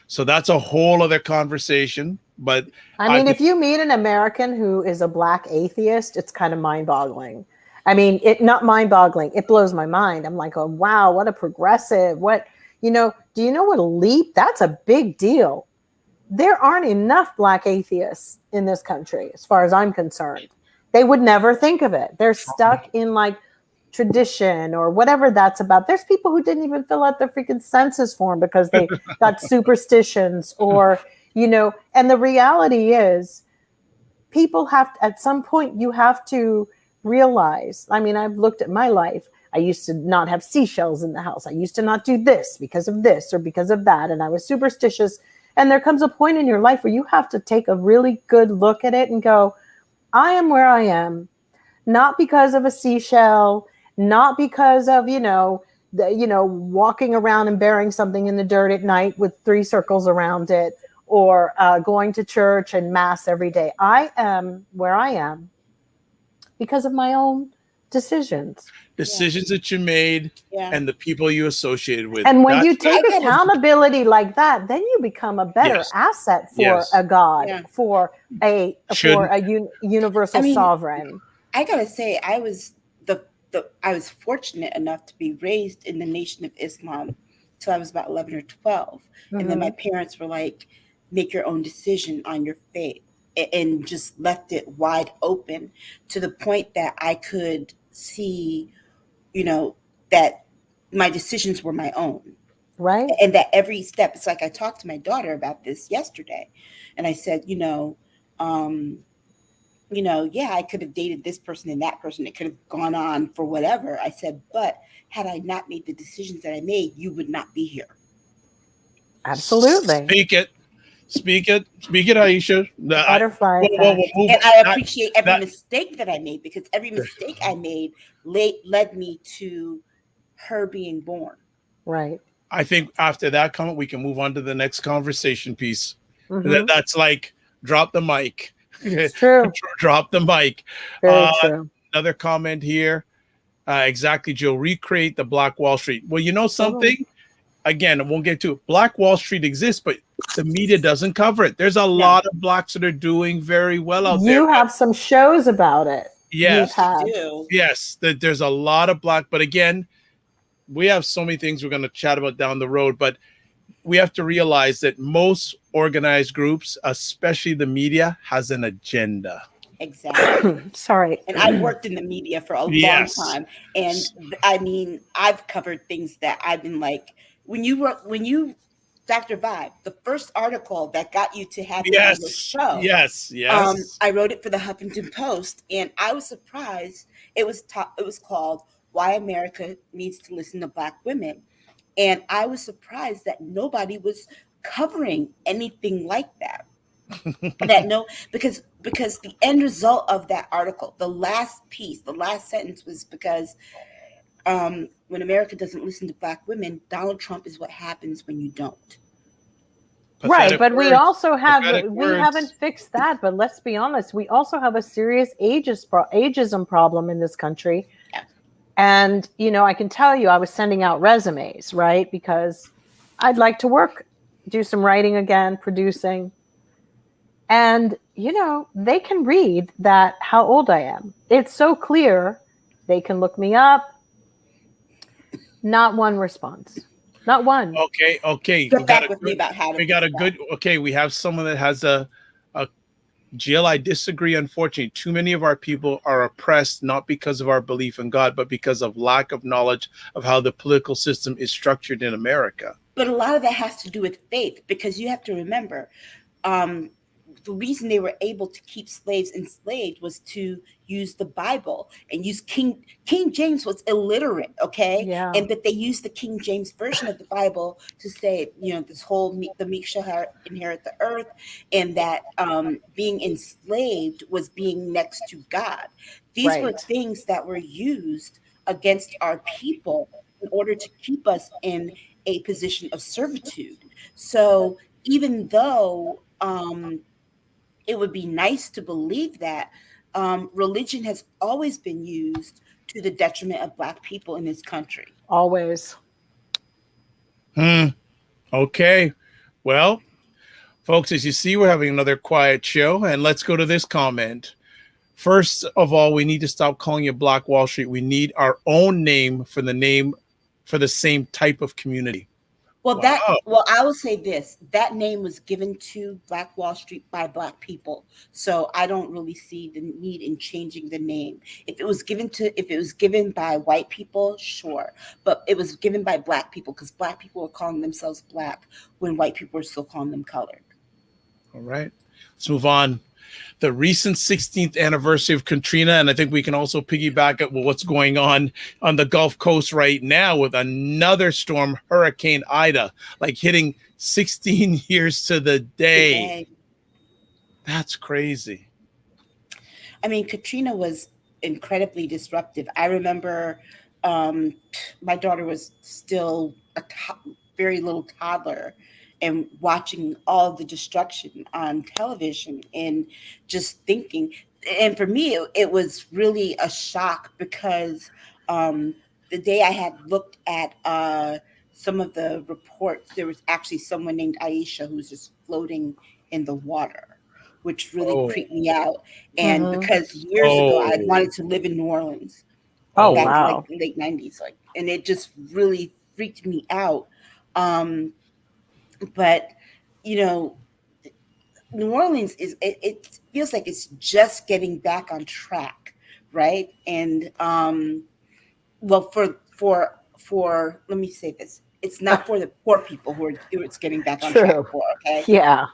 So that's a whole other conversation. But I mean, if you meet an American who is a Black atheist, it's kind of mind-boggling. I mean, it not mind-boggling. It blows my mind. I'm like, oh, wow, what a progressive. What, do you know what a leap? That's a big deal. There aren't enough Black atheists in this country, as far as I'm concerned. They would never think of it. They're stuck in like tradition or whatever that's about. There's people who didn't even fill out their freaking census form because they got superstitions or, and the reality is people have to, at some point you have to realize, I mean, I've looked at my life. I used to not have seashells in the house. I used to not do this because of this or because of that. And I was superstitious. And there comes a point in your life where you have to take a really good look at it and go, I am where I am, not because of a seashell, not because of, walking around and burying something in the dirt at night with 3 circles around it or going to church and mass every day. I am where I am because of my own decisions that you made and the people you associated with. And when you take accountability like that, then you become a better asset for a God, for a universal sovereign. I gotta say, I was I was fortunate enough to be raised in the Nation of Islam till I was about 11 or 12. Mm-hmm. And then my parents were like, make your own decision on your faith, and just left it wide open to the point that I could see, that my decisions were my own. Right. And that every step, it's like I talked to my daughter about this yesterday. And I said, I could have dated this person and that person. It could have gone on for whatever. I said, but had I not made the decisions that I made, you would not be here. Absolutely. Speak it, Aisha. Butterfly. And I appreciate every mistake that I made, because every mistake I made led me to her being born. Right. I think after that comment, we can move on to the next conversation piece. Mm-hmm. That's like, drop the mic. It's true. Drop the mic. Very true. Another comment here. Exactly, Joe. Recreate the Black Wall Street. Well, you know something? Again, we'll get to it. Black Wall Street exists, but the media doesn't cover it. There's a lot of Blacks that are doing very well out there. You have some shows about it. Yes. Yes. There's a lot of Black, but again, we have so many things we're going to chat about down the road, but we have to realize that most organized groups, especially the media, has an agenda. Exactly. Sorry. And I worked in the media for a long time. And I mean, I've covered things that I've been like, when you, Dr. Vibe, the first article that got you to have me on the show. Yes. I wrote it for the Huffington Post, and I was surprised. It was called Why America Needs to Listen to Black Women. And I was surprised that nobody was covering anything like that. Because the end result of that article, the last sentence was because when America doesn't listen to Black women, Donald Trump is what happens when you don't. Right, but we also haven't fixed that. But let's be honest, we also have a serious ageism problem in this country. Yeah. And, I can tell you, I was sending out resumes, right? Because I'd like to do some writing again, producing. And, they can read how old I am. It's so clear. They can look me up. Not one response. Not one. Okay. Get back with me about how to. We got a good. Okay, we have someone that has a Jill. I disagree. Unfortunately, too many of our people are oppressed not because of our belief in God, but because of lack of knowledge of how the political system is structured in America. But a lot of that has to do with faith, because you have to remember, the reason they were able to keep slaves enslaved was to use the Bible and use King James was illiterate, okay? Yeah. And that they used the King James version of the Bible to say, this whole the meek shall inherit the earth, and that being enslaved was being next to God. These were things that were used against our people in order to keep us in a position of servitude. So even though it would be nice to believe that religion has always been used to the detriment of Black people in this country. Always. Okay. Well, Folks, as you see, we're having another quiet show, and let's go to this comment. First of all, we need to stop calling it Black Wall Street. We need our own name for the same type of community. Well, Wow. I will say this: that name was given to Black Wall Street by Black people, so I don't really see the need in changing the name. If it was given by white people, sure, but it was given by Black people because Black people were calling themselves Black when white people were still calling them colored. All right, let's move on. The recent 16th anniversary of Katrina, and I think we can also piggyback at what's going on the Gulf Coast right now with another storm, Hurricane Ida, like hitting 16 years to the day. That's crazy. I mean, Katrina was incredibly disruptive. I remember my daughter was still a very little toddler and watching all the destruction on television and just thinking. And for me, it was really a shock because the day I had looked at some of the reports, there was actually someone named Aisha who was just floating in the water, which really creeped me out. And because years ago, I wanted to live in New Orleans. Oh, back wow. in like the late 90s. And it just really freaked me out. But, New Orleans it feels like it's just getting back on track, right? And, well, for let me say this. It's not for the poor people it's getting back on track for, okay? Yeah.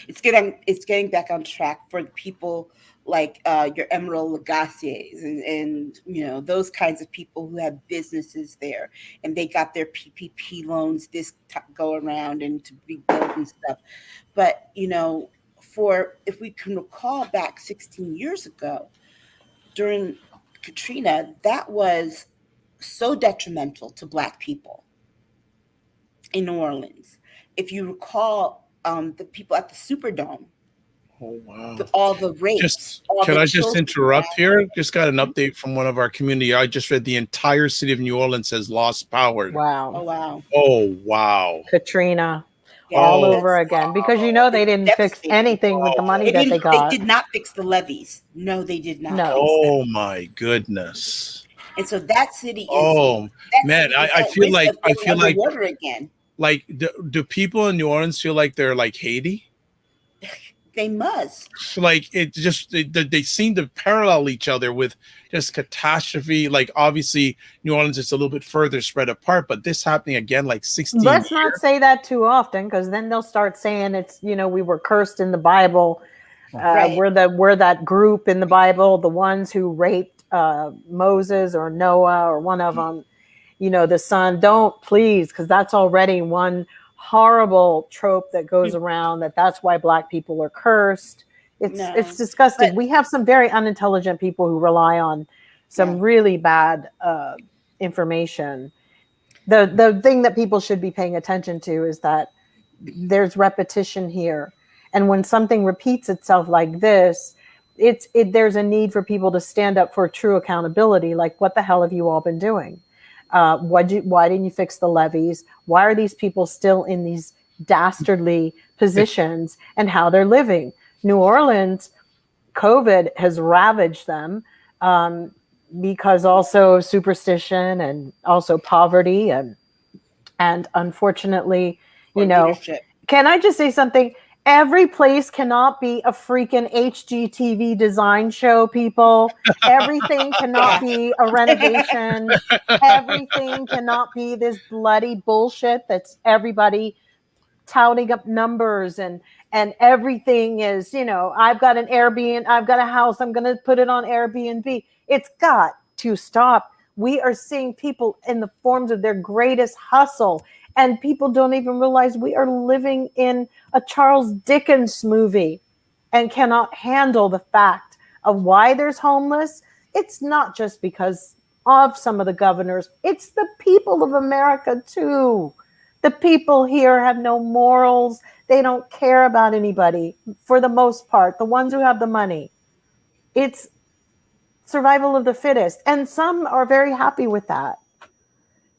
It's getting back on track for the people like your Emerald Lagassiers and those kinds of people who have businesses there and they got their PPP loans go around and to rebuild and stuff. But if we can recall back 16 years ago during Katrina, that was so detrimental to Black people in New Orleans. If you recall, the people at the Superdome. Oh, wow. All the rapes. Can I just interrupt here? Just got an update from one of our community. I just read the entire city of New Orleans has lost power. Wow. Oh, wow. Oh, wow. Katrina. All over again. Because they didn't fix anything with the money that they got. They did not fix the levies. No, they did not. No. Oh, my goodness. And so that city is. Oh, man. I feel like water again. Like, do people in New Orleans feel like they're like Haiti? They must. Like it just they seem to parallel each other with just catastrophe. Like obviously New Orleans is a little bit further spread apart, but this happening again like 16 Let's not say that too often because then they'll start saying it's we were cursed in the Bible. Right. We're that group in the Bible, the ones who raped Moses or Noah or one of them. The son. Don't please, because that's already one horrible trope that goes around that's why Black people are cursed. It's disgusting. But we have some very unintelligent people who rely on some really bad information. The thing that people should be paying attention to is that there's repetition here. And when something repeats itself like this, there's a need for people to stand up for true accountability. Like, what the hell have you all been doing? Why didn't you fix the levees? Why are these people still in these dastardly positions and how they're living? New Orleans, COVID has ravaged them because also superstition and also poverty and unfortunately, leadership. Can I just say something? Every place cannot be a freaking HGTV design show, people. Everything cannot be a renovation. Everything cannot be this bloody bullshit that's everybody touting up numbers and everything is, I've got an Airbnb, I've got a house, I'm going to put it on Airbnb. It's got to stop. We are seeing people in the forms of their greatest hustle. And people don't even realize we are living in a Charles Dickens movie and cannot handle the fact of why there's homeless. It's not just because of some of the governors. It's the people of America, too. The people here have no morals. They don't care about anybody for the most part, the ones who have the money. It's survival of the fittest. And some are very happy with that.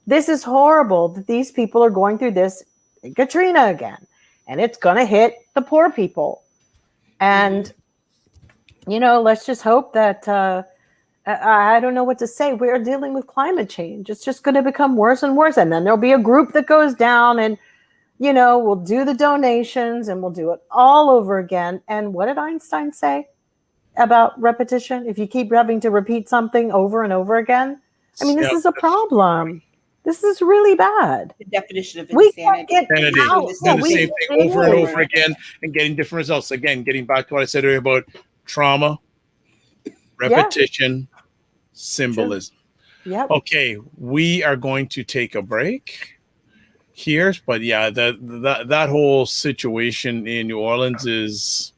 This is horrible that these people are going through this in Katrina again. and it's going to hit the poor people. And, let's just hope that, I don't know what to say. We're dealing with climate change. It's just going to become worse and worse. And then there'll be a group that goes down and, we'll do the donations and we'll do it all over again. And what did Einstein say about repetition? If you keep having to repeat something over and over again, this is a problem. This is really bad. The definition of We insanity. can't get out. Doing the same thing over and over again and getting different results. Again, getting back to what I said earlier about trauma, repetition, symbolism. Yep. Okay, we are going to take a break here, but yeah, that whole situation in New Orleans is,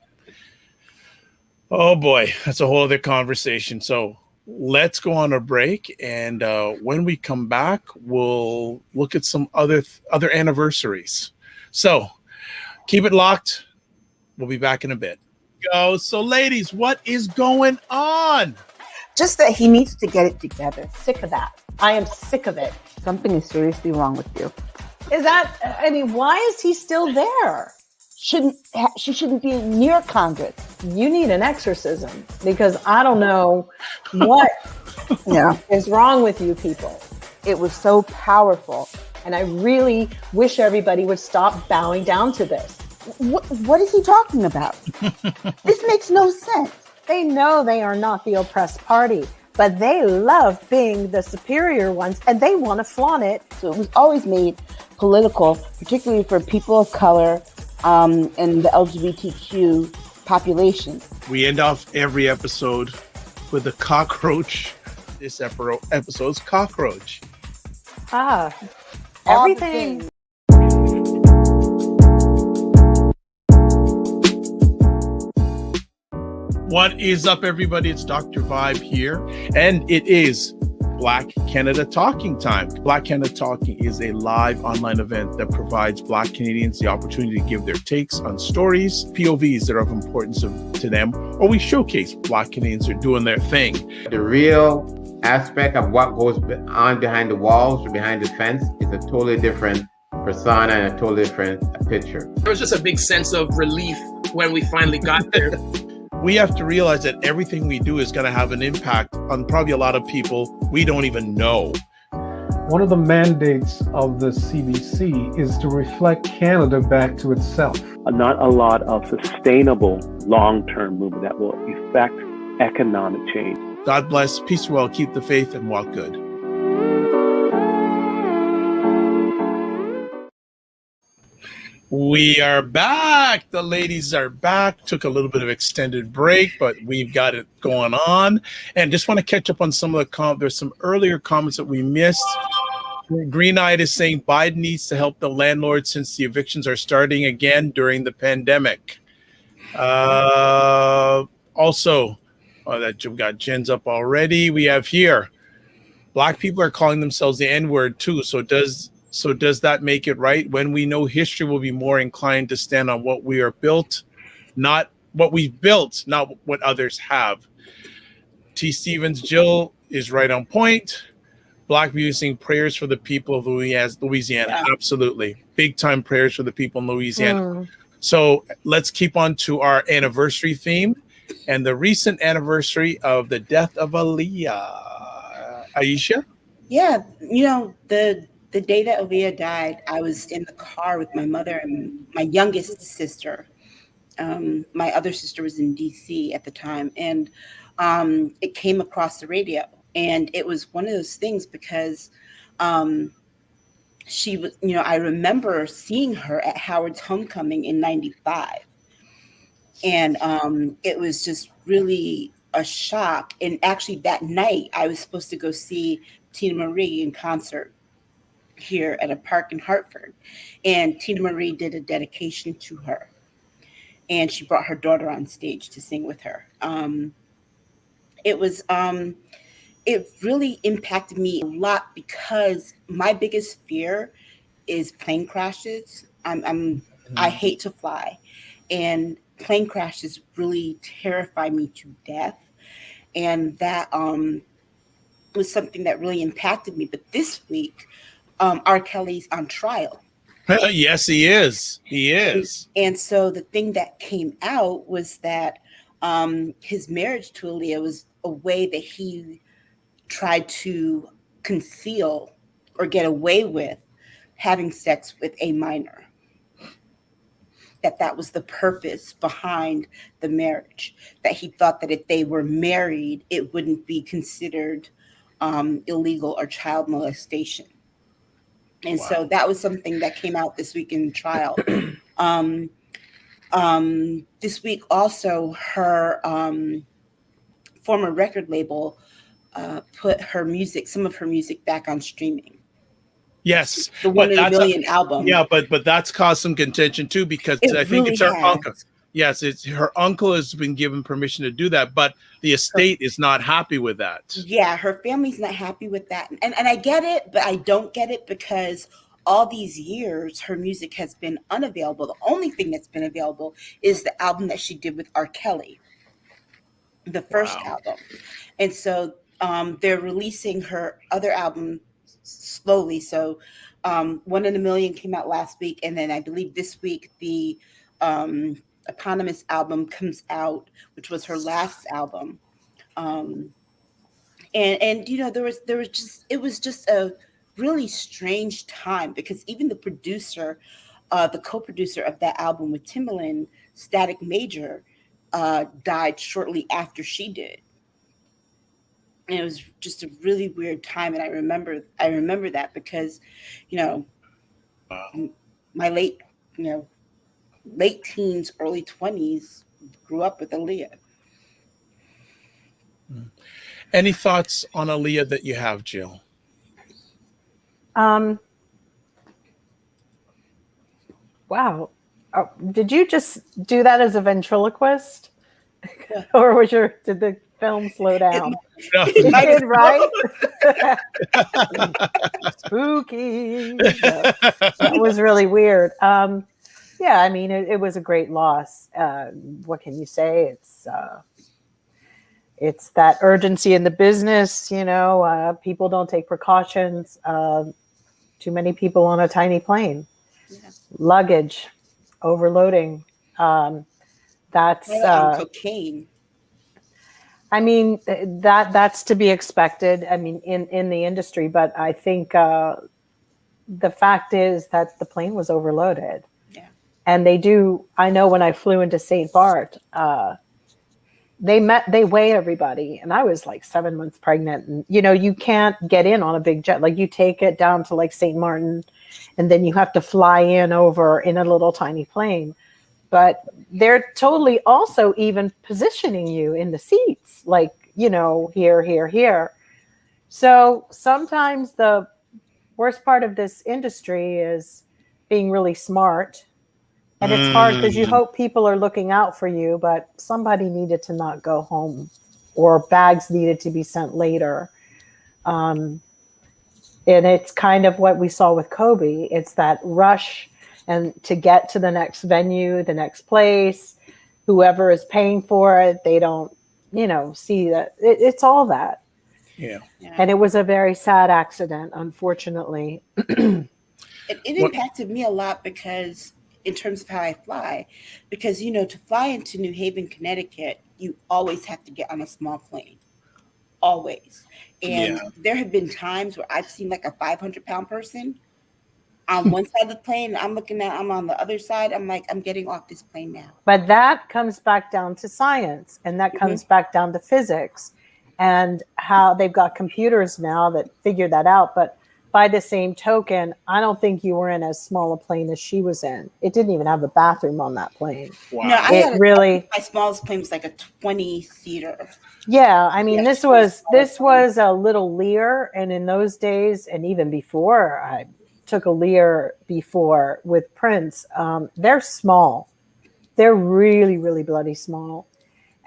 oh boy, that's a whole other conversation. So let's go on a break, and when we come back, we'll look at some other anniversaries. So keep it locked. We'll be back in a bit. Go. So ladies, what is going on? Just that he needs to get it together. Sick of that. I am sick of it. Something is seriously wrong with you. Is that, why is he still there? She shouldn't be near Congress. You need an exorcism, because I don't know what is wrong with you people. It was so powerful. And I really wish everybody would stop bowing down to this. What is he talking about? This makes no sense. They know they are not the oppressed party, but they love being the superior ones, and they want to flaunt it. So it was always made political, particularly for people of color and the LGBTQ population. We end off every episode with a cockroach. This episode's cockroach. Everything. What is up, everybody? It's Dr. Vibe here, and it is Black Canada Talking time. Black Canada Talking is a live online event that provides Black Canadians the opportunity to give their takes on stories, POVs that are of importance to them, or we showcase Black Canadians are doing their thing. The real aspect of what goes on behind the walls or behind the fence is a totally different persona and a totally different picture. There was just a big sense of relief when we finally got there. We have to realize that everything we do is going to have an impact on probably a lot of people we don't even know. One of the mandates of the CBC is to reflect Canada back to itself. Not a lot of sustainable long-term movement that will affect economic change. God bless, peace well, keep the faith, and walk good. We are back. The ladies are back. Took a little bit of extended break, but we've got it going on. And just want to catch up on some of the there's some earlier comments that we missed. Green Eyed is saying Biden needs to help the landlords since the evictions are starting again during the pandemic. Also, that we got Jen's up already. We have here, Black people are calling themselves the N-word too. So does that make it right when we know history will be more inclined to stand on what we are built, not what we've built, not what others have? T. Stevens, Jill is right on point. Black people saying prayers for the people of Louisiana. Yeah. Absolutely. Big time prayers for the people in Louisiana. So let's keep on to our anniversary theme and the recent anniversary of the death of Aaliyah. Aisha? Yeah, the day that Aaliyah died, I was in the car with my mother and my youngest sister. My other sister was in DC at the time, and it came across the radio. And it was one of those things because she was, I remember seeing her at Howard's homecoming in '95. And it was just really a shock. And actually that night, I was supposed to go see Tina Marie in concert here at a park in Hartford, and Tina Marie did a dedication to her, and she brought her daughter on stage to sing with her. It really impacted me a lot because my biggest fear is plane crashes. I hate to fly, and plane crashes really terrify me to death, and that was something that really impacted me. But this week, R. Kelly's on trial, Yes, he is. He is. And so the thing that came out was that his marriage to Aaliyah was a way that he tried to conceal or get away with having sex with a minor. That was the purpose behind the marriage. That he thought that if they were married, it wouldn't be considered illegal or child molestation. And so that was something that came out this week in trial. This week also, her former record label put some of her music back on streaming. Yes, the One in a Million album. Yeah, but that's caused some contention too, because I think it's her uncle. Yes, it's her uncle has been given permission to do that, but the estate is not happy with that. Yeah, her family's not happy with that, and I get it, but I don't get it because all these years her music has been unavailable. The only thing that's been available is the album that she did with R. Kelly, the first album, and so they're releasing her other album slowly. So One in a Million came out last week, and then I believe this week the eponymous album comes out, which was her last album. And you know, it was just a really strange time, because even the producer, the co-producer of that album with Timbaland, Static Major, died shortly after she did. And it was just a really weird time. And I remember that because, you know, my late teens, early 20s, grew up with Aaliyah. Any thoughts on Aaliyah that you have, Jill? Wow. Oh, did you just do that as a ventriloquist? Or did the film slow down? You did, right? Spooky. That was really weird. Yeah, I mean, it was a great loss. What can you say? It's that urgency in the business, you know, people don't take precautions. Too many people on a tiny plane. Yeah. Luggage, overloading. That's cocaine. I mean, that's to be expected. I mean, in the industry, but I think the fact is that the plane was overloaded. Yeah. And I know when I flew into St. Bart, they weigh everybody, and I was like 7 months pregnant, and you know, you can't get in on a big jet. Like, you take it down to like St. Martin, and then you have to fly in over in a little tiny plane. But they're totally also even positioning you in the seats, like, you know, here. So sometimes the worst part of this industry is being really smart. And it's hard because you hope people are looking out for you, but somebody needed to not go home, or bags needed to be sent later. And it's kind of what we saw with Kobe. It's that rush and to get to the next venue, the next place, whoever is paying for it, they don't, you know, see that it's all that. Yeah. And it was a very sad accident, unfortunately. It impacted me a lot because, in terms of how I fly, because, you know, to fly into New Haven, Connecticut, you always have to get on a small plane, always. And there have been times where I've seen like a 500-pound person on one side of the plane. I'm on the other side. I'm like, I'm getting off this plane now. But that comes back down to science, and that comes back down to physics, and how they've got computers now that figure that out. But by the same token, I don't think you were in as small a plane as she was in. It didn't even have a bathroom on that plane. Wow. No, my smallest plane was like a 20-seater. Yeah, I mean, this was a little Lear, and in those days, and even before, I took a Lear before with Prince. They're small. They're really, really bloody small,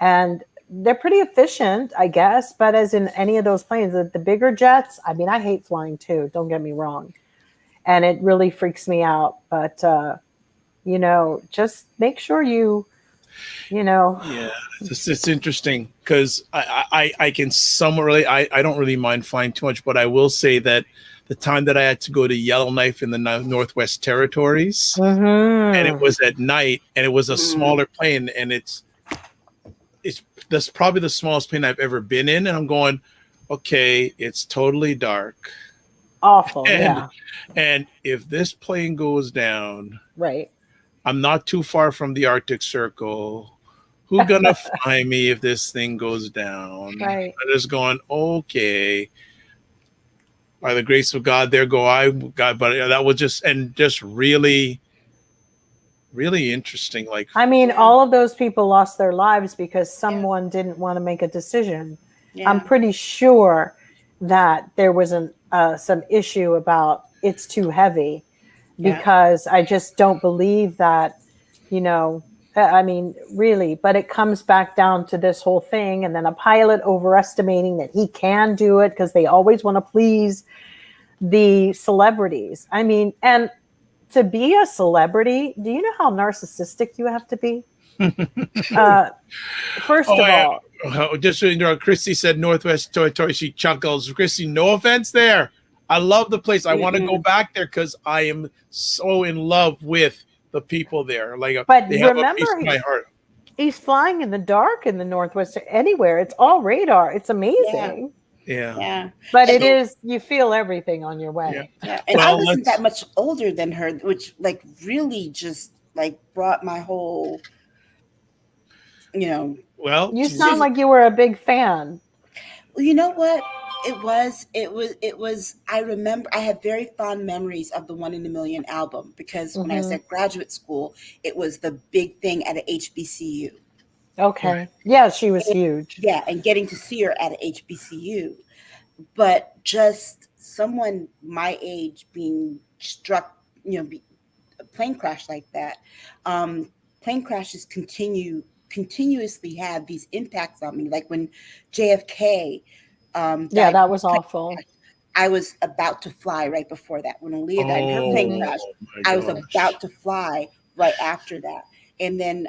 and they're pretty efficient, I guess. But as in any of those planes, the bigger jets, I mean, I hate flying too, don't get me wrong. And it really freaks me out. But, you know, just make sure you Yeah, it's interesting because I can somewhat really I don't really mind flying too much, but I will say that the time that I had to go to Yellowknife in the Northwest Territories, and it was at night, and it was a smaller plane, and it's that's probably the smallest plane I've ever been in, and I'm going, okay, it's totally dark, awful, yeah. And if this plane goes down, right, I'm not too far from the Arctic Circle. Who's gonna find me if this thing goes down? Right. I'm just going, okay. By the grace of God, there go I. God, but that was just really, really interesting. Like, I mean, all of those people lost their lives because someone didn't want to make a decision. Yeah. I'm pretty sure that there was some issue about it's too heavy, because I just don't believe that, I mean, really, but it comes back down to this whole thing. And then a pilot overestimating that he can do it because they always want to please the celebrities. I mean, and to be a celebrity, do you know how narcissistic you have to be? First of all. Just so you know, Christy said Northwest Territory. She chuckles. Christy, no offense there. I love the place. I want to go back there because I am so in love with the people there. Like, but they have remember, a piece of my heart. He's flying in the dark in the Northwest, anywhere. It's all radar. It's amazing. Yeah. But it is, you feel everything on your way. Yeah. And I wasn't that much older than her, which like really just like brought my whole, Well, you sound like you were a big fan. Well, you know what? It was, I remember I have very fond memories of the One in a Million album because when I was at graduate school, it was the big thing at a HBCU. Okay. Yeah, she was huge. Yeah, and getting to see her at a HBCU. But just someone my age being struck, a plane crash like that. Plane crashes continuously have these impacts on me. Like when JFK that was awful. I was about to fly right before that. When Aaliyah died in her plane crash, I was about to fly right after that. And then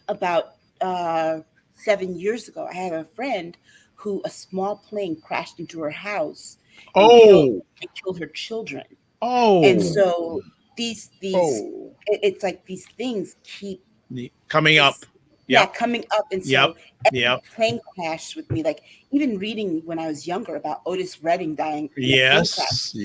about 7 years ago, I had a friend who a small plane crashed into her house and killed her children. And so these it's like these things keep coming up. Yeah, coming up. And so every plane crash with me, like even reading when I was younger about Otis Redding dying. Yes.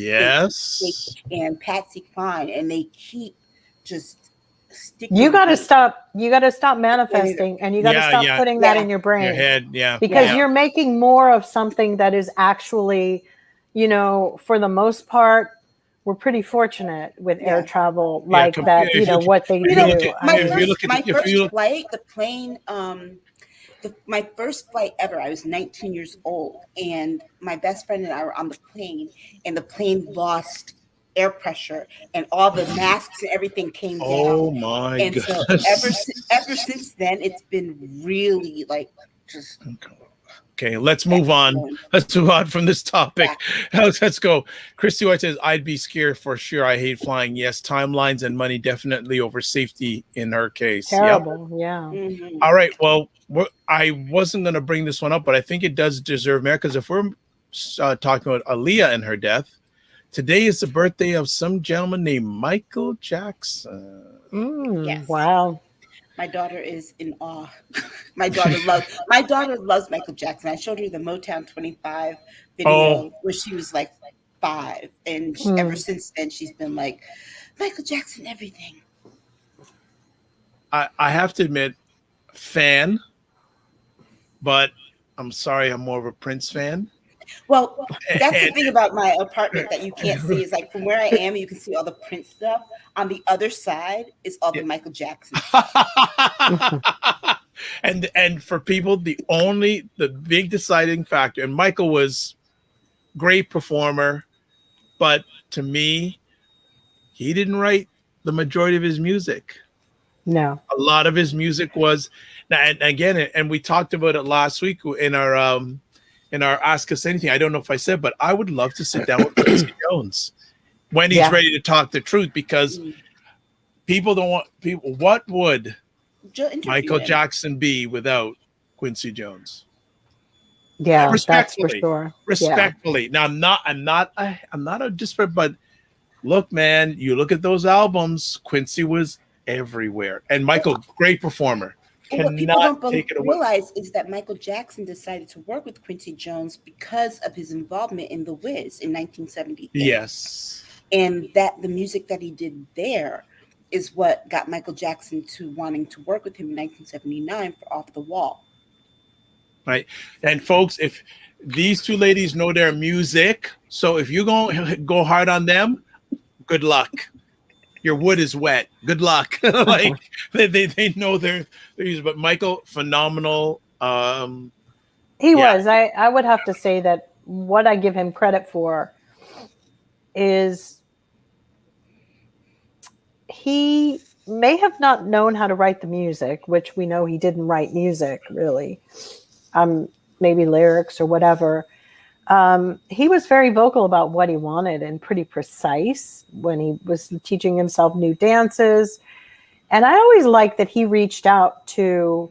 And Patsy Cline, and they keep just sticking. You got to stop manifesting, and you got to stop putting that in your brain. Your head, because you're making more of something that is actually, for the most part, we're pretty fortunate with air travel like that, what they do. My first flight, the plane, my first flight ever, I was 19 years old, and my best friend and I were on the plane, and the plane lost air pressure, and all the masks and everything came down. Oh my and goodness. So ever since then, it's been really like just... Okay, let's move on. Let's move on from this topic. Let's go. Christy White says, I'd be scared for sure. I hate flying. Yes, timelines and money definitely over safety in her case. Terrible, yeah. All right, well, I wasn't going to bring this one up, but I think it does deserve merit because if we're talking about Aaliyah and her death, today is the birthday of some gentleman named Michael Jackson. Yes. Wow. My daughter is in awe. My daughter loves Michael Jackson. I showed her the Motown 25 video where she was like 5, and ever since then she's been like, Michael Jackson, everything. I have to admit, fan, but I'm sorry, I'm more of a Prince fan. Well, that's the thing about my apartment that you can't see. Is like from where I am, you can see all the Prince stuff. On the other side is all the Michael Jackson. And for people, the big deciding factor, and Michael was great performer, but to me, he didn't write the majority of his music. No, a lot of his music was, and again, and we talked about it last week in our Ask Us Anything. I don't know if I said, but I would love to sit down with Quincy Jones when he's ready to talk the truth, because people don't want people. What would Michael Jackson be without Quincy Jones. Yeah, that's for sure. Respectfully. Yeah. Now I'm not a disparate, but look, man, you look at those albums, Quincy was everywhere. And Michael, great performer. Well, what people don't realize is that Michael Jackson decided to work with Quincy Jones because of his involvement in The Wiz in 1978. Yes. And that the music that he did there is what got Michael Jackson to wanting to work with him in 1979 for Off the Wall. Right. And folks, if these two ladies know their music, so if you're going to go hard on them, good luck. Your wood is wet. Good luck. Like they know their music. But Michael, phenomenal. He was. I would have to say that what I give him credit for is he may have not known how to write the music, which we know he didn't write music really. Maybe lyrics or whatever. He was very vocal about what he wanted and pretty precise when he was teaching himself new dances. And I always liked that he reached out to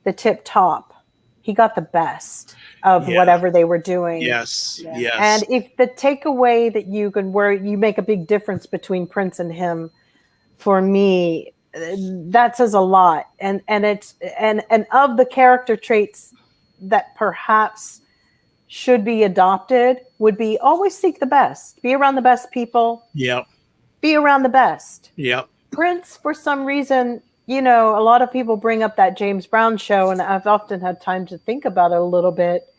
the tip top. He got the best of whatever they were doing. Yes. And if the takeaway that you can, where you make a big difference between Prince and him, for me, that says a lot. And it's and of the character traits that perhaps should be adopted would be always seek the best, be around the best people. Yep. Be around the best. Yep. Prince, for some reason, a lot of people bring up that James Brown show, and I've often had time to think about it a little bit,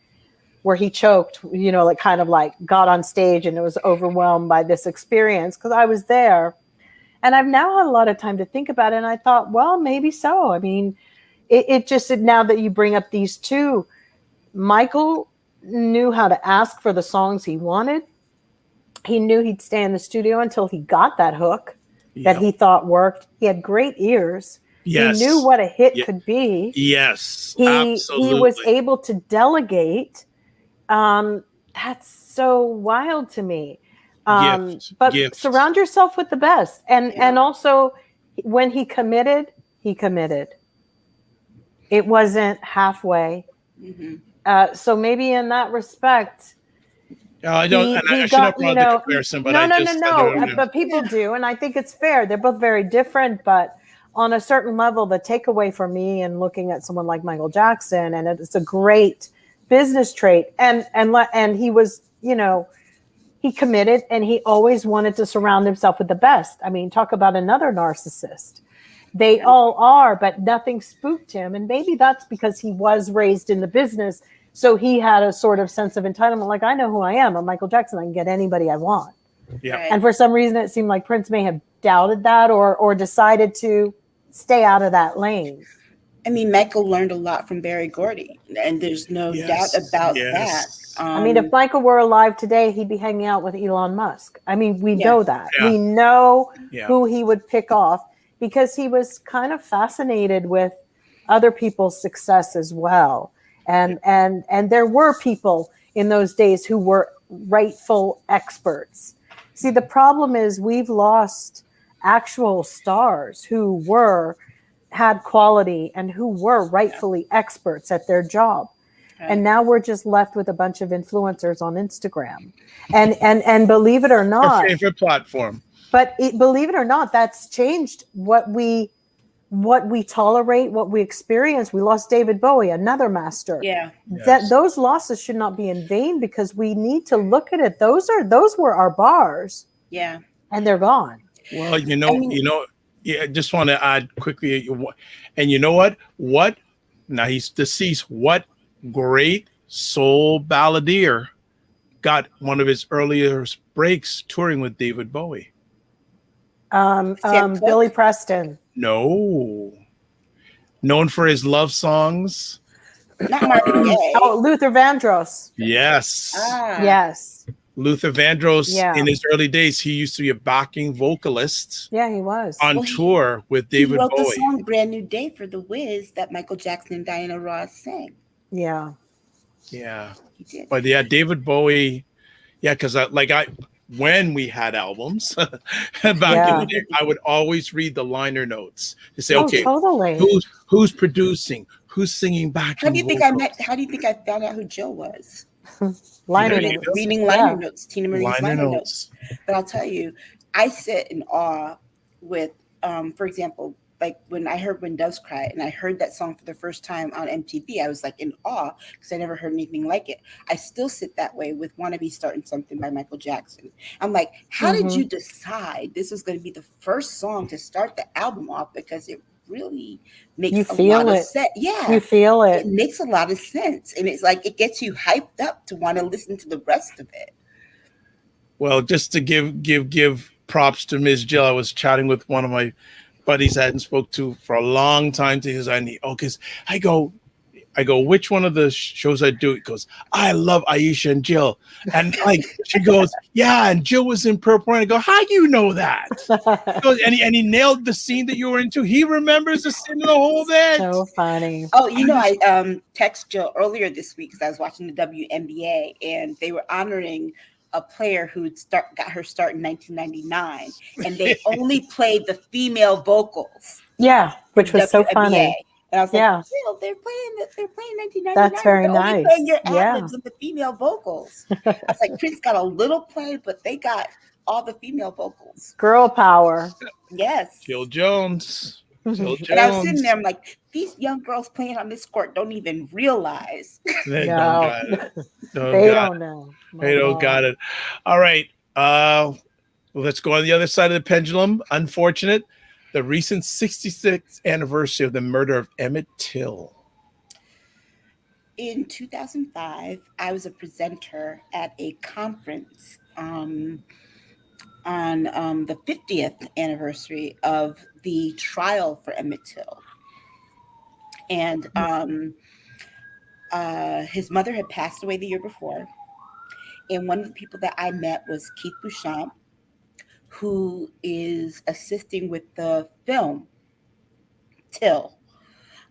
where he choked, kind of got on stage and it was overwhelmed by this experience, because I was there. And I've now had a lot of time to think about it, and I thought, well, maybe so. I mean, it just, now that you bring up these two, Michael knew how to ask for the songs he wanted. He knew he'd stay in the studio until he got that hook that he thought worked. He had great ears. Yes. He knew what a hit could be. Yes, absolutely. He was able to delegate. That's so wild to me. But surround yourself with the best. And also, when he committed. It wasn't halfway. Mm-hmm. So maybe in that respect, I don't. I should have brought the comparison, but no. But people do, and I think it's fair. They're both very different, but on a certain level, the takeaway for me in looking at someone like Michael Jackson, and it's a great business trait, and he was, he committed, and he always wanted to surround himself with the best. I mean, talk about another narcissist. They all are, but nothing spooked him. And maybe that's because he was raised in the business. So he had a sort of sense of entitlement. Like, I know who I am. I'm Michael Jackson. I can get anybody I want. Yeah. And for some reason, it seemed like Prince may have doubted that or decided to stay out of that lane. I mean, Michael learned a lot from Berry Gordy, and there's no doubt about that. I mean, if Michael were alive today, he'd be hanging out with Elon Musk. I mean, we know that. Yeah. We know who he would pick off, because he was kind of fascinated with other people's success as well. And there were people in those days who were rightful experts. See, the problem is we've lost actual stars who had quality and who were rightfully experts at their job. Okay. And now we're just left with a bunch of influencers on Instagram. And believe it or not, our favorite platform. But believe it or not, that's changed what we tolerate, what we experience. We lost David Bowie, another master. Yeah. Those losses should not be in vain, because we need to look at it. Those were our bars. Yeah. And they're gone. Well, I just want to add quickly, and you know what? Now he's deceased. What great soul balladeer got one of his earliest breaks touring with David Bowie? Billy Preston. No. Known for his love songs. Not Marvin Gaye. Oh, Luther Vandross. Yes. Yes. Luther Vandross, in his early days, he used to be a backing vocalist. Yeah, he was. On tour with David Bowie. He wrote the song Brand New Day for The Wiz that Michael Jackson and Diana Ross sang. Yeah. Yeah. He did. But David Bowie, because when we had albums back in the day, I would always read the liner notes to say, okay, totally. who's producing, who's singing back. How do you think I found out who Jill was? Liner notes. Reading liner notes, Tina Marie's liner notes. notes. But I'll tell you, I sit in awe with, for example, like when I heard When Doves Cry and I heard that song for the first time on MTV, I was like in awe because I never heard anything like it. I still sit that way with Wanna Be Starting Something by Michael Jackson. I'm like, how did you decide this was going to be the first song to start the album off? Because it really makes a lot of sense. Yeah. You feel it. It makes a lot of sense. And it's like, it gets you hyped up to want to listen to the rest of it. Well, just to give props to Ms. Jill, I was chatting with one of my buddies I hadn't spoke to for a long time to his because I go, which one of the shows I do? It goes, I love Aisha and Jill. And like she goes, yeah, and Jill was in Purple Rain. I go, how do you know that? He goes, and he nailed the scene that you were into. He remembers the scene of the whole bit. So funny. Oh, I texted Jill earlier this week because I was watching the WNBA and they were honoring a player who got her start in 1999, and they only played the female vocals. Yeah, which was so funny. And I was like, they're playing 1999. That's very nice. Playing your ad-libs of the female vocals. I was like, Prince got a little play, but they got all the female vocals. Girl power. Yes. Jill Jones. And I was sitting there, I'm like, these young girls playing on this court don't even realize. They don't know. They don't got it. All right. Let's go on the other side of the pendulum. Unfortunate. The recent 66th anniversary of the murder of Emmett Till. In 2005, I was a presenter at a conference on the 50th anniversary of the trial for Emmett Till. And his mother had passed away the year before. And one of the people that I met was Keith Beauchamp, who is assisting with the film Till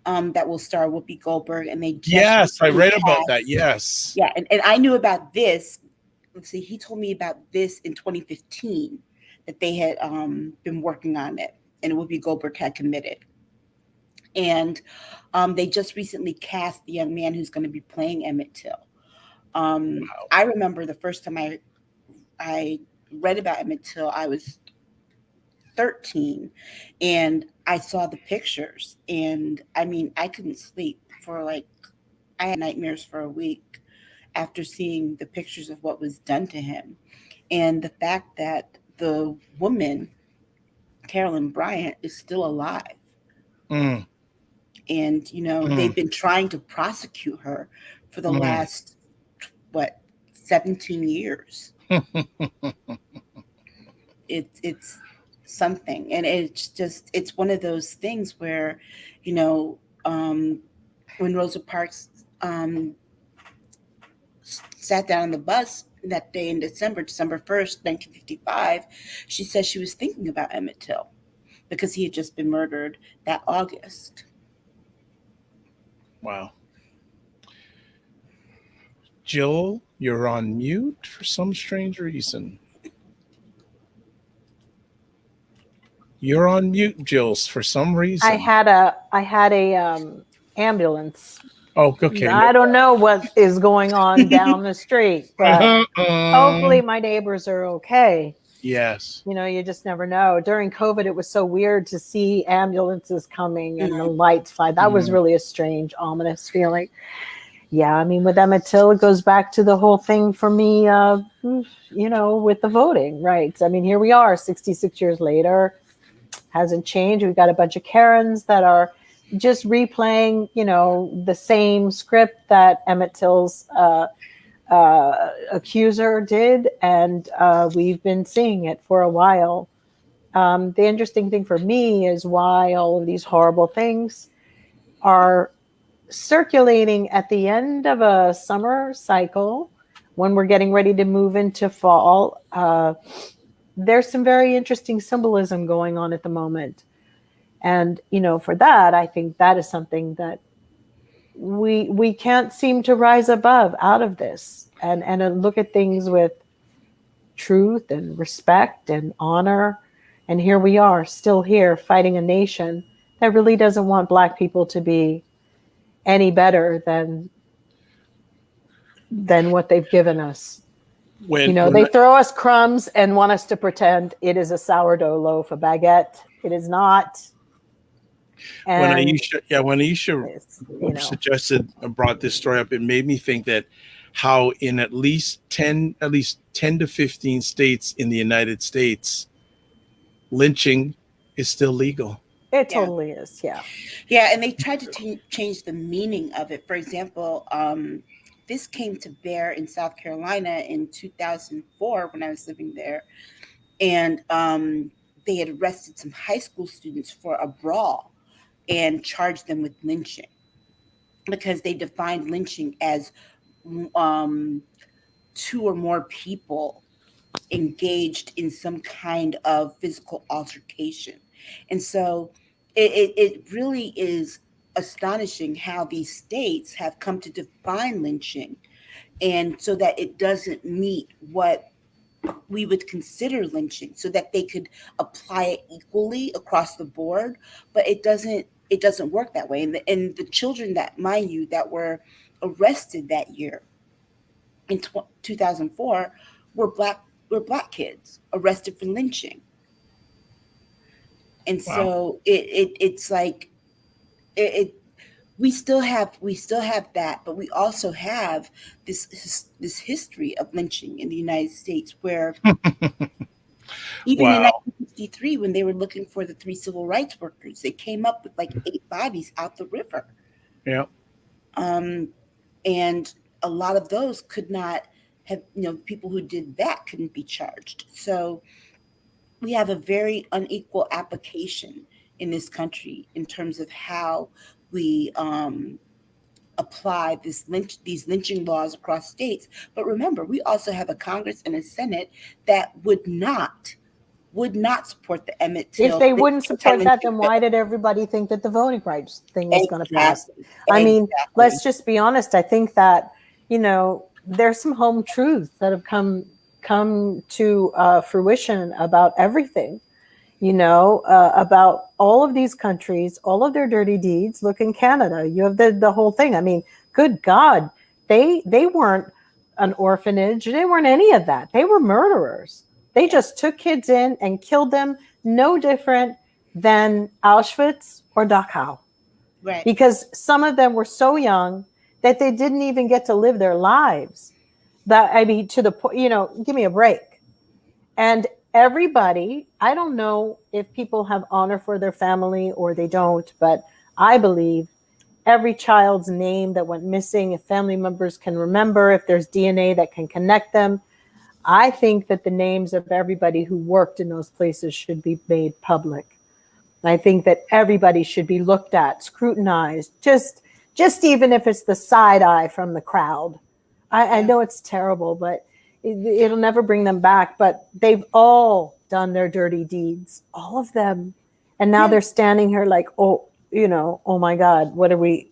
that will star Whoopi Goldberg. And they I read about that. Yes. Yeah. And I knew about this. Let's see, he told me about this in 2015 that they had been working on it and Whoopi Goldberg had committed. And they just recently cast the young man who's going to be playing Emmett Till. I remember the first time I read about Emmett Till, I was 13 and I saw the pictures. And I mean, I couldn't sleep I had nightmares for a week after seeing the pictures of what was done to him. And the fact that the woman, Carolyn Bryant, is still alive. And, they've been trying to prosecute her for the last, 17 years. It's something. And it's one of those things where, when Rosa Parks sat down on the bus that day in December 1st, 1955, she said she was thinking about Emmett Till because he had just been murdered that August. Wow. Jill, you're on mute for some strange reason. You're on mute, Jill, for some reason. I had a ambulance. Oh, okay. I don't know what is going on down the street, but hopefully my neighbors are okay. Yes. You just never know. During COVID, it was so weird to see ambulances coming and the lights fly. That was really a strange, ominous feeling. Yeah, I mean, with Emmett Till, it goes back to the whole thing for me, with the voting rights. I mean, here we are 66 years later. Hasn't changed. We've got a bunch of Karens that are just replaying, the same script that Emmett Till's accuser did. And we've been seeing it for a while. The interesting thing for me is why all of these horrible things are circulating at the end of a summer cycle when we're getting ready to move into fall. There's some very interesting symbolism going on at the moment. And, for that, I think that is something that we can't seem to rise above out of this and look at things with truth and respect and honor. And here we are, still here, fighting a nation that really doesn't want Black people to be any better than what they've given us. They throw us crumbs and want us to pretend it is a sourdough loaf, a baguette. It is not. And when Aisha suggested, brought this story up, it made me think that how in at least 10 to 15 states in the United States, lynching is still legal. It totally is. Yeah. Yeah. And they tried to change the meaning of it. For example, this came to bear in South Carolina in 2004 when I was living there. And they had arrested some high school students for a brawl and charged them with lynching because they defined lynching as 2 or more people engaged in some kind of physical altercation. And so it really is astonishing how these states have come to define lynching, and so that it doesn't meet what we would consider lynching, so that they could apply it equally across the board. But it doesn't work that way. And the children that, mind you, that were arrested that year in 2004 were black kids arrested for lynching. And wow. So it's like we still have that, but we also have this history of lynching in the United States, where even in 1953, when they were looking for the 3 civil rights workers, they came up with like 8 bodies out the river. Yeah. And a lot of those could not have, people who did that couldn't be charged. So we have a very unequal application in this country in terms of how we apply these lynching laws across states. But remember, we also have a Congress and a Senate that would not support the Emmett Till. If they wouldn't support that, then why did everybody think that the voting rights thing was going to pass? I mean, let's just be honest. I think that, there's some home truths that have come to fruition about everything, about all of these countries, all of their dirty deeds. Look in Canada, you have the whole thing. I mean, good God, they weren't an orphanage. They weren't any of that. They were murderers. They just took kids in and killed them, no different than Auschwitz or Dachau. Right. Because some of them were so young that they didn't even get to live their lives. To the point, give me a break. And everybody, I don't know if people have honor for their family or they don't, but I believe every child's name that went missing, if family members can remember, if there's DNA that can connect them, I think that the names of everybody who worked in those places should be made public. I think that everybody should be looked at, scrutinized, just even if it's the side eye from the crowd. I know it's terrible, but it'll never bring them back. But they've all done their dirty deeds, all of them. And now they're standing here like, oh my God, what are we,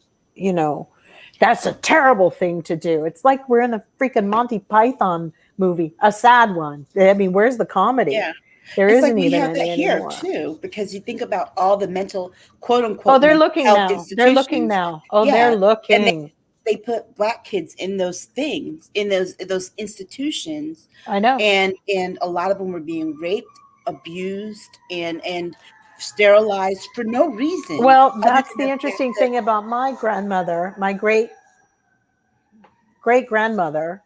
that's a terrible thing to do. It's like we're in a freaking Monty Python movie, a sad one. I mean, where's the comedy? Yeah. There it's isn't like even we have any that here anymore. Too, because you think about all the mental, quote unquote. Oh, they're looking now. They're looking now. Oh, yeah. They're looking. And they put Black kids in those things, in those institutions. I know. And a lot of them were being raped, abused, and sterilized for no reason. Well, that's the interesting thing about my grandmother, my great grandmother,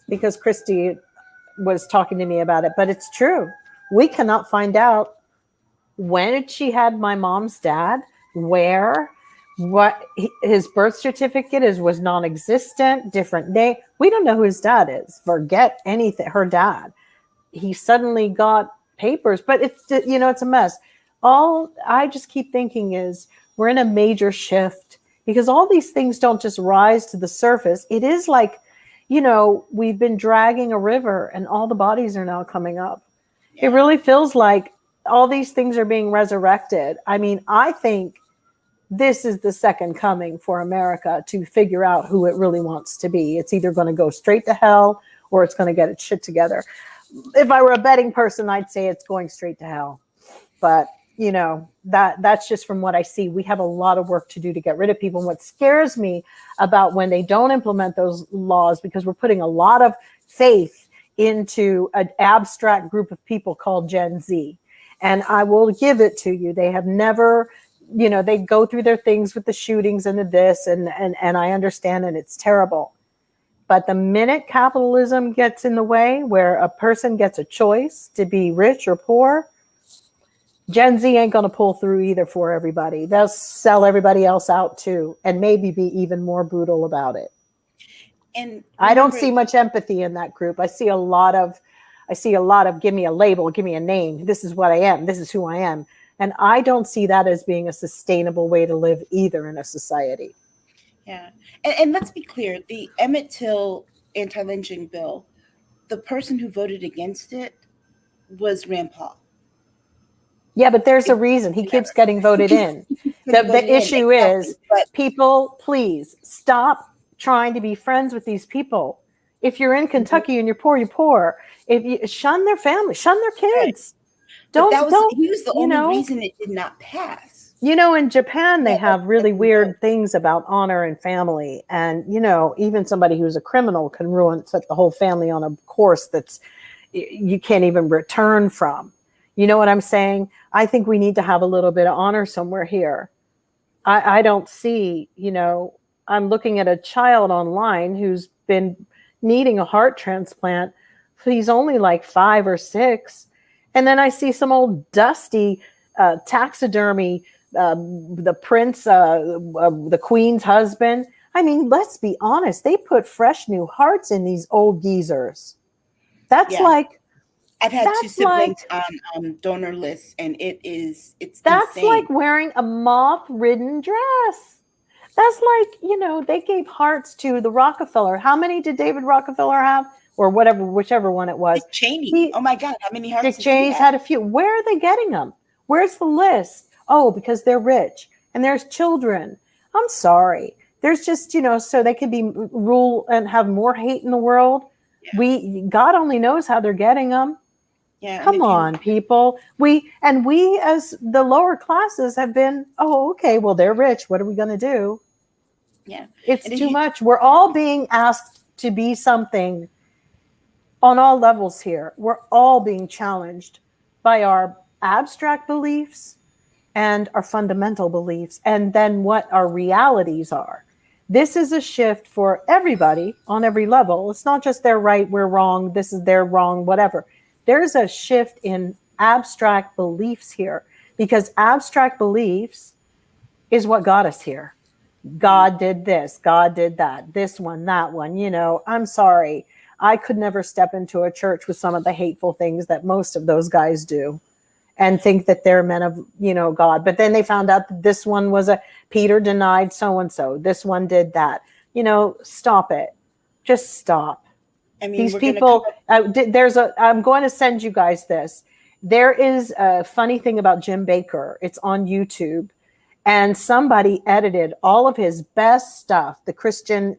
because Christy was talking to me about it, but it's true. We cannot find out when she had my mom's dad, where, what his birth certificate was non-existent, different day. We don't know who his dad is. Forget anything. Her dad. He suddenly got papers, but it's a mess. All I just keep thinking is we're in a major shift, because all these things don't just rise to the surface. It is like, we've been dragging a river and all the bodies are now coming up. It really feels like all these things are being resurrected. I mean, I think this is the second coming for America to figure out who it really wants to be. It's either going to go straight to hell or it's going to get its shit together. if I were a betting person, I'd say it's going straight to hell. But you know, that's just from what I see. We have a lot of work to do to get rid of people. And what scares me about when they don't implement those laws, because we're putting a lot of faith into an abstract group of people called Gen Z. And I will give it to you. They have never, you know, they go through their things with the shootings and the this, and I understand, and it's terrible. But the minute capitalism gets in the way, where a person gets a choice to be rich or poor, Gen Z ain't going to pull through either for everybody. They'll sell everybody else out too, and maybe be even more brutal about it. And I don't see much empathy in that group. I see a lot of give me a label, give me a name. This is what I am. This is who I am. And I don't see that as being a sustainable way to live either in a society. Yeah. And let's be clear, the Emmett Till anti-lynching bill, the person who voted against it was Rand Paul. Yeah, but there's a reason he keeps getting voted in. The issue is, people, please stop trying to be friends with these people. If you're in Kentucky and you're poor, you're poor. If you shun their family, shun their kids. He was the only reason it did not pass. You know, in Japan, they have really weird things about honor and family. And, you know, even somebody who's a criminal can set the whole family on a course that's you can't even return from. You know what I'm saying? I think we need to have a little bit of honor somewhere here. I don't see, you know, I'm looking at a child online who's been needing a heart transplant. He's only like 5 or 6. And then I see some old dusty taxidermy, the prince, the queen's husband. I mean, let's be honest. They put fresh new hearts in these old geezers. That's like, I've had 2 siblings on donor lists, and it's that's insane. like wearing a moth-ridden dress. That's like, you know, they gave hearts to the Rockefeller. How many did David Rockefeller have? Or whatever, whichever one it was. Dick Cheney. Oh my God, how many hearts? Dick Cheney's had a few. Where are they getting them? Where's the list? Oh, because they're rich and there's children. I'm sorry. There's just, you know, so they could be rule and have more hate in the world. Yeah. God only knows how they're getting them. Yeah. Come on, people. We as the lower classes have been, oh, okay, well, they're rich. What are we going to do? Yeah. It's too much. We're all being asked to be something on all levels here. We're all being challenged by our abstract beliefs and our fundamental beliefs, and then what our realities are. This is a shift for everybody on every level. It's not just they're right, we're wrong, this is their wrong, whatever. There's a shift in abstract beliefs here, because abstract beliefs is what got us here. God did this, God did that, this one, that one, you know, I'm sorry. I could never step into a church with some of the hateful things that most of those guys do and think that they're men of, you know, God. But then they found out that this one was Peter denied so-and-so. This one did that. You know, stop it. Just stop. I mean, these people, I'm going to send you guys this. There is a funny thing about Jim Bakker. It's on YouTube. And somebody edited all of his best stuff, the Christian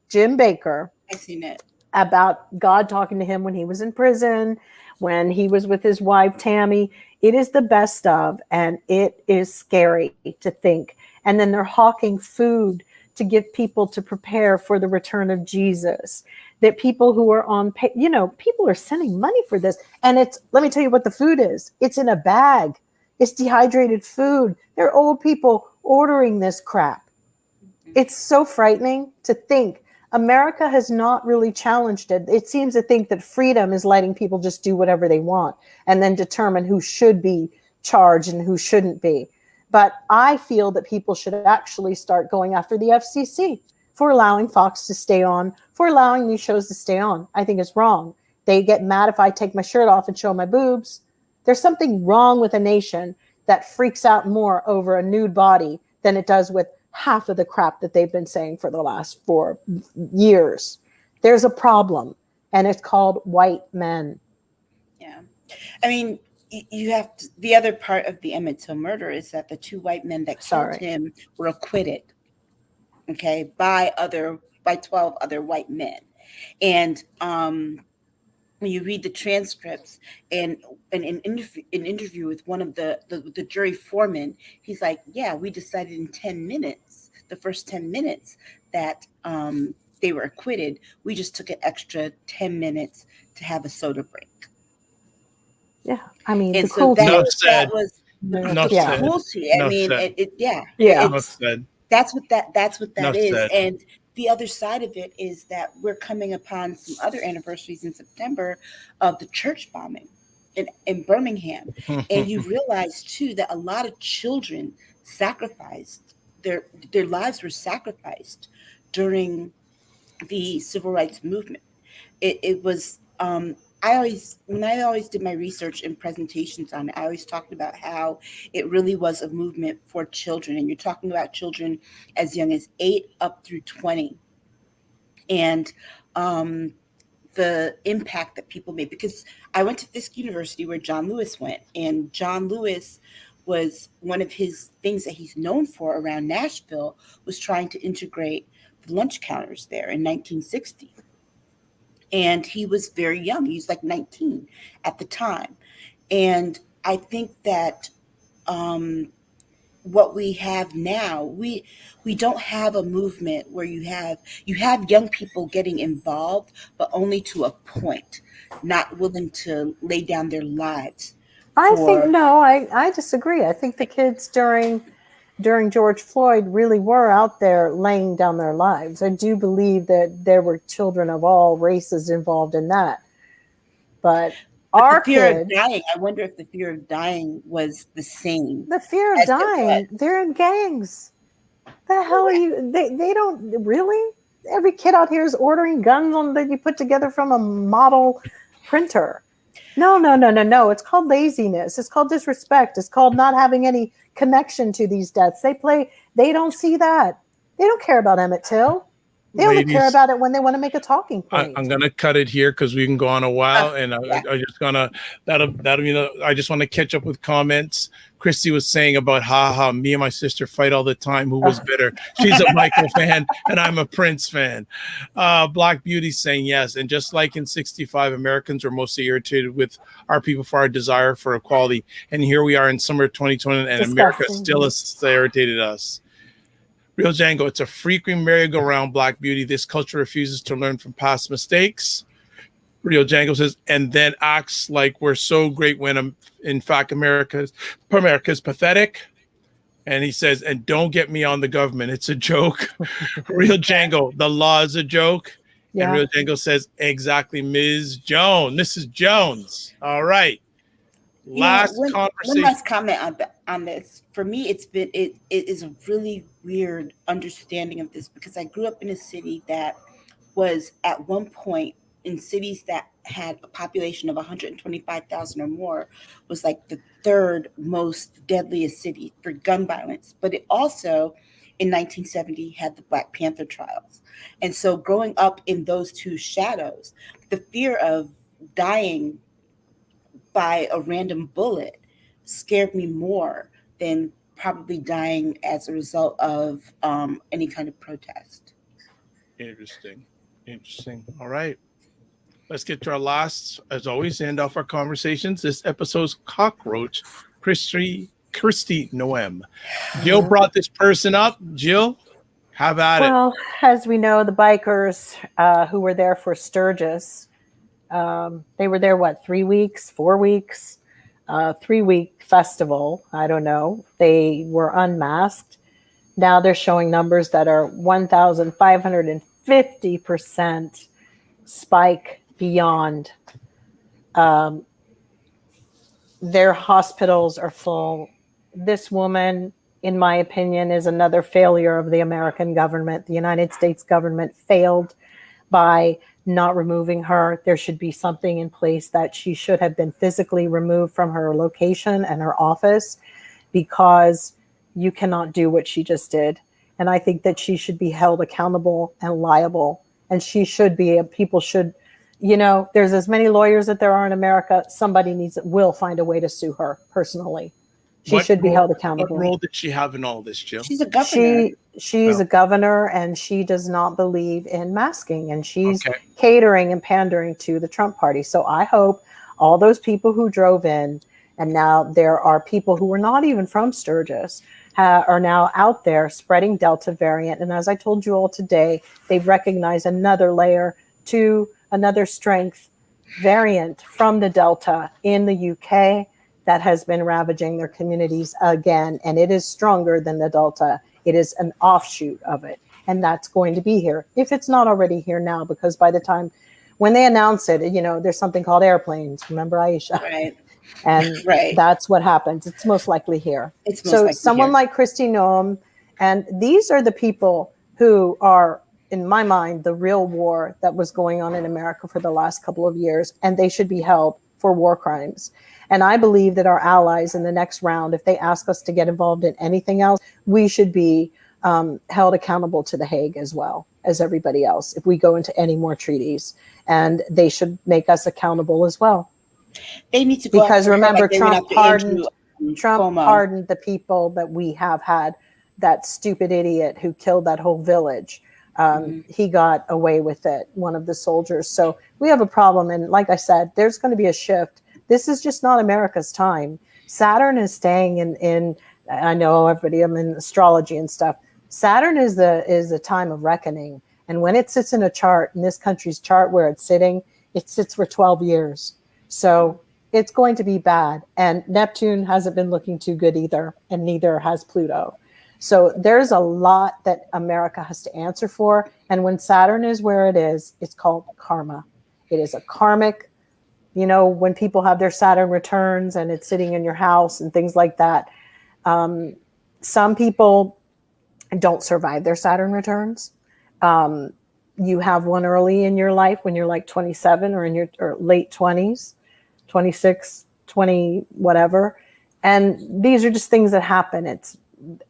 Jim Bakker. I've seen it. About God talking to him when he was in prison, when he was with his wife, Tammy. It is the best of, and it is scary to think. And then they're hawking food to give people to prepare for the return of Jesus. That people who are on, you know, people are sending money for this. And let me tell you what the food is. It's in a bag. It's dehydrated food. They're old people ordering this crap. It's so frightening to think. America has not really challenged it. It seems to think that freedom is letting people just do whatever they want and then determine who should be charged and who shouldn't be. But I feel that people should actually start going after the FCC for allowing Fox to stay on, for allowing these shows to stay on. I think it's wrong. They get mad if I take my shirt off and show my boobs. There's something wrong with a nation that freaks out more over a nude body than it does with half of the crap that they've been saying for the last 4 years. There's a problem, and it's called white men. Yeah. I mean, you have to, the other part of the Emmett Till murder is that the 2 white men that killed him were acquitted, okay, by 12 other white men. And when you read the transcripts and an interview with one of the jury foreman, he's like, yeah, we decided in 10 minutes, the first 10 minutes that they were acquitted. We just took an extra 10 minutes to have a soda break. Yeah, I mean, And the so cruelty. that was Enough the said. cruelty. I Enough mean, said. Yeah. Enough it's said. that's what that Enough is. said. And the other side of it is that we're coming upon some other anniversaries in September of the church bombing in Birmingham. And you realize too that a lot of children sacrificed, their lives were sacrificed during the civil rights movement. It was when I always did my research and presentations on it, I always talked about how it really was a movement for children. And you're talking about children as young as 8 up through 20. And the impact that people made, because I went to Fisk University where John Lewis went, and John Lewis was one of his things that he's known for around Nashville was trying to integrate the lunch counters there in 1960. And he was very young. He was like 19 at the time. And I think that what we have now, we don't have a movement where you have young people getting involved, but only to a point, not willing to lay down their lives. I disagree. I think the kids during George Floyd really were out there laying down their lives. I do believe that there were children of all races involved in that. But our the fear kids, of dying, I wonder if the fear of dying was the same. the fear of dying, they're in gangs. The hell are you? They don't really. Every kid out here is ordering guns that you put together from a model printer. No. It's called laziness. It's called disrespect. It's called not having any connection to these deaths. They don't see that. They don't care about Emmett Till. They only care about it when they want to make a talking point. I'm gonna cut it here because we can go on a while, and I just gonna I just want to catch up with comments. Christy was saying about me and my sister fight all the time. Who was better? She's a Michael fan, and I'm a Prince fan. Black Beauty saying yes, and just like in '65, Americans were mostly irritated with our people for our desire for equality, and here we are in summer 2020, and America still has irritated us. Real Django, it's a freaking merry-go-round, Black Beauty. This culture refuses to learn from past mistakes. Real Django says, and then acts like we're so great when, in fact, America's pathetic. And he says, and don't get me on the government. It's a joke. Real Django, the law is a joke. Yeah. And Real Django says, exactly, Mrs. Jones. All right. Conversation. One last comment on this. For me, it is a really weird understanding of this because I grew up in a city that was at one point in cities that had a population of 125,000 or more was like the third most deadliest city for gun violence. But it also, in 1970, had the Black Panther trials. And so growing up in those two shadows, the fear of dying by a random bullet scared me more than probably dying as a result of any kind of protest. Interesting. All right. Let's get to our last, as always, end off our conversations. This episode's cockroach, Christy Noem. Jill brought this person up. Jill, have at it. Well, as we know, the bikers who were there for Sturgis, they were there, 3 weeks, 4 weeks, 3-week festival. I don't know. They were unmasked. Now they're showing numbers that are 1,550% spike beyond. Their hospitals are full. This woman, in my opinion, is another failure of the American government. The United States government failed by not removing her. There should be something in place that she should have been physically removed from her location and her office because you cannot do what she just did. And I think that she should be held accountable and liable. And she should be, people should, there's as many lawyers that there are in America. Somebody will find a way to sue her personally She should be held accountable. What role did she have in all this, Jill? She's a governor. She's a governor, and she does not believe in masking, and she's catering and pandering to the Trump party. So I hope all those people who drove in, and now there are people who were not even from Sturgis, are now out there spreading Delta variant. And as I told you all today, they've recognized another layer to another strength variant from the Delta in the UK that has been ravaging their communities again. And it is stronger than the Delta. It is an offshoot of it. And that's going to be here, if it's not already here now, because by the time when they announce it, there's something called airplanes. Remember, Aisha? Right. And that's what happens. It's most likely here. So someone like Kristi Noem, and these are the people who are, in my mind, the real war that was going on in America for the last couple of years, and they should be held for war crimes. And I believe that our allies in the next round, if they ask us to get involved in anything else, we should be held accountable to The Hague as well as everybody else if we go into any more treaties. And they should make us accountable as well. They need to go because remember, Trump pardoned Cuomo. the people that we have had. That stupid idiot who killed that whole village. He got away with it, one of the soldiers. So we have a problem. And like I said, there's going to be a shift. This is just not America's time. Saturn is staying in I know everybody, I'm in astrology and stuff. Saturn is the time of reckoning. And when it sits in a chart, in this country's chart where it's sitting, it sits for 12 years. So it's going to be bad. And Neptune hasn't been looking too good either, and neither has Pluto. So there's a lot that America has to answer for. And when Saturn is where it is, it's called karma. It is a karmic, when people have their Saturn returns and it's sitting in your house and things like that. Some people don't survive their Saturn returns. You have one early in your life when you're like 27 or in your late 20s. 26, 20, whatever. And these are just things that happen.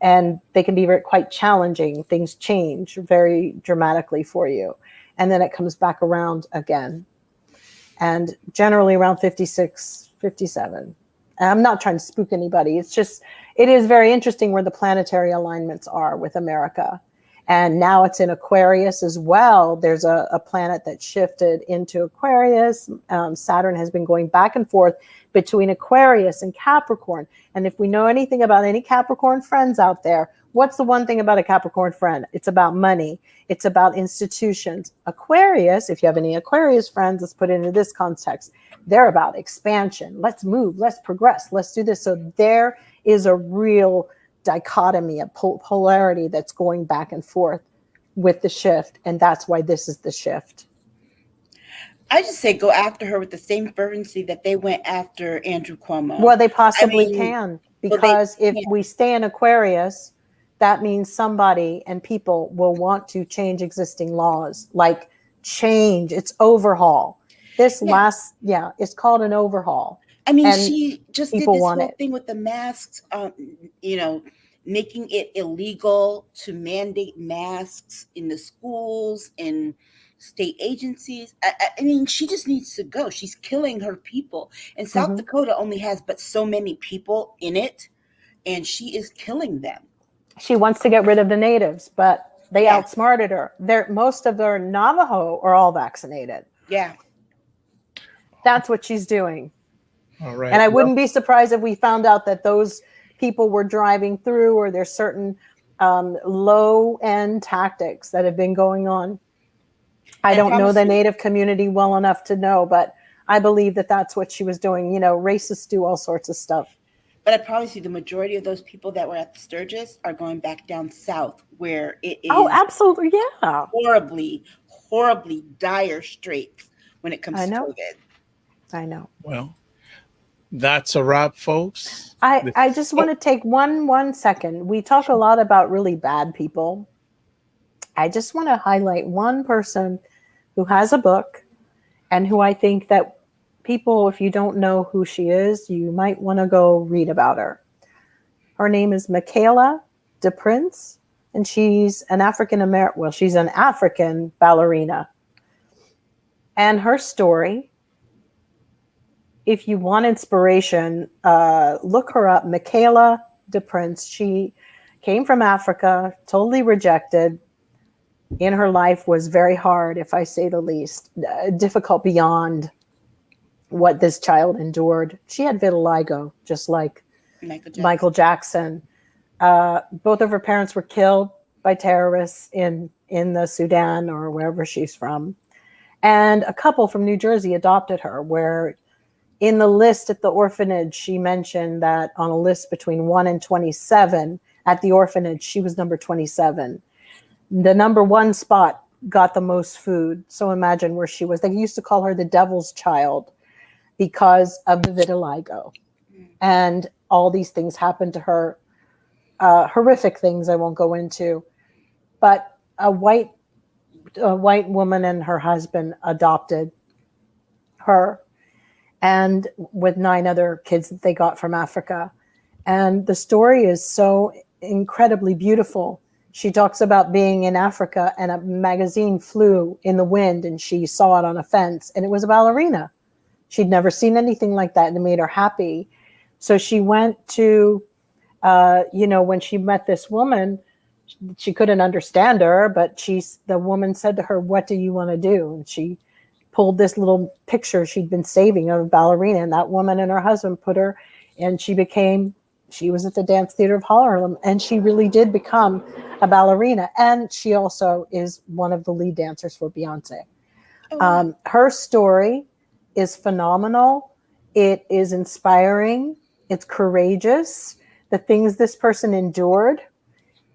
And they can be quite challenging. Things change very dramatically for you. And then it comes back around again. And generally around 56, 57. And I'm not trying to spook anybody. It is very interesting where the planetary alignments are with America. And now it's in Aquarius as well. There's a planet that shifted into Aquarius. Saturn has been going back and forth between Aquarius and Capricorn. And if we know anything about any Capricorn friends out there, what's the one thing about a Capricorn friend? It's about money. It's about institutions. Aquarius, if you have any Aquarius friends, let's put it into this context. They're about expansion. Let's move. Let's progress. Let's do this. So there is a real dichotomy, a polarity that's going back and forth with the shift. And that's why this is the shift. I just say go after her with the same fervency that they went after Andrew Cuomo. Well, they possibly can, because if we stay in Aquarius, that means somebody and people will want to change existing laws, like change, it's overhaul. It's called an overhaul. I mean, and she just did this whole thing with the masks, making it illegal to mandate masks in the schools and state agencies. I mean, she just needs to go. She's killing her people. And South Dakota only has but so many people in it, and she is killing them. She wants to get rid of the natives, but they outsmarted her. Most of their Navajo are all vaccinated. Yeah. That's what she's doing. All right. And I wouldn't be surprised if we found out that those people were driving through, or there's certain low-end tactics that have been going on. I don't know the Native community well enough to know, but I believe that that's what she was doing. Racists do all sorts of stuff. But I promise you, the majority of those people that were at the Sturgis are going back down south, where it is absolutely, yeah, horribly, horribly dire straits when it comes to COVID. I know. Well, that's a wrap, folks. I just want to take one second. We talk a lot about really bad people. I just want to highlight one person who has a book, and who I think that people, if you don't know who she is, you might want to go read about her. Her name is Michaela DePrince, and she's an she's an African ballerina. And her story if you want inspiration, look her up, Michaela DePrince. She came from Africa, totally rejected. In her life was very hard, if I say the least, difficult beyond what this child endured. She had vitiligo, just like Michael Jackson. Both of her parents were killed by terrorists in the Sudan or wherever she's from. And a couple from New Jersey adopted her, where in the list at the orphanage, she mentioned that on a list between 1 and 27 at the orphanage, she was number 27. The number 1 spot got the most food. So imagine where she was. They used to call her the devil's child because of the vitiligo. And all these things happened to her, horrific things I won't go into. But a white woman and her husband adopted her, and with 9 other kids that they got from Africa. And the story is so incredibly beautiful. She talks about being in Africa and a magazine flew in the wind and she saw it on a fence and it was a ballerina. She'd never seen anything like that and it made her happy. So she went to, when she met this woman, she couldn't understand her, but the woman said to her, "What do you want to do?" And she pulled this little picture she'd been saving of a ballerina, and that woman and her husband put her, and she was at the Dance Theater of Harlem, and she really did become a ballerina. And she also is one of the lead dancers for Beyonce. Her story is phenomenal. It is inspiring. It's courageous. The things this person endured,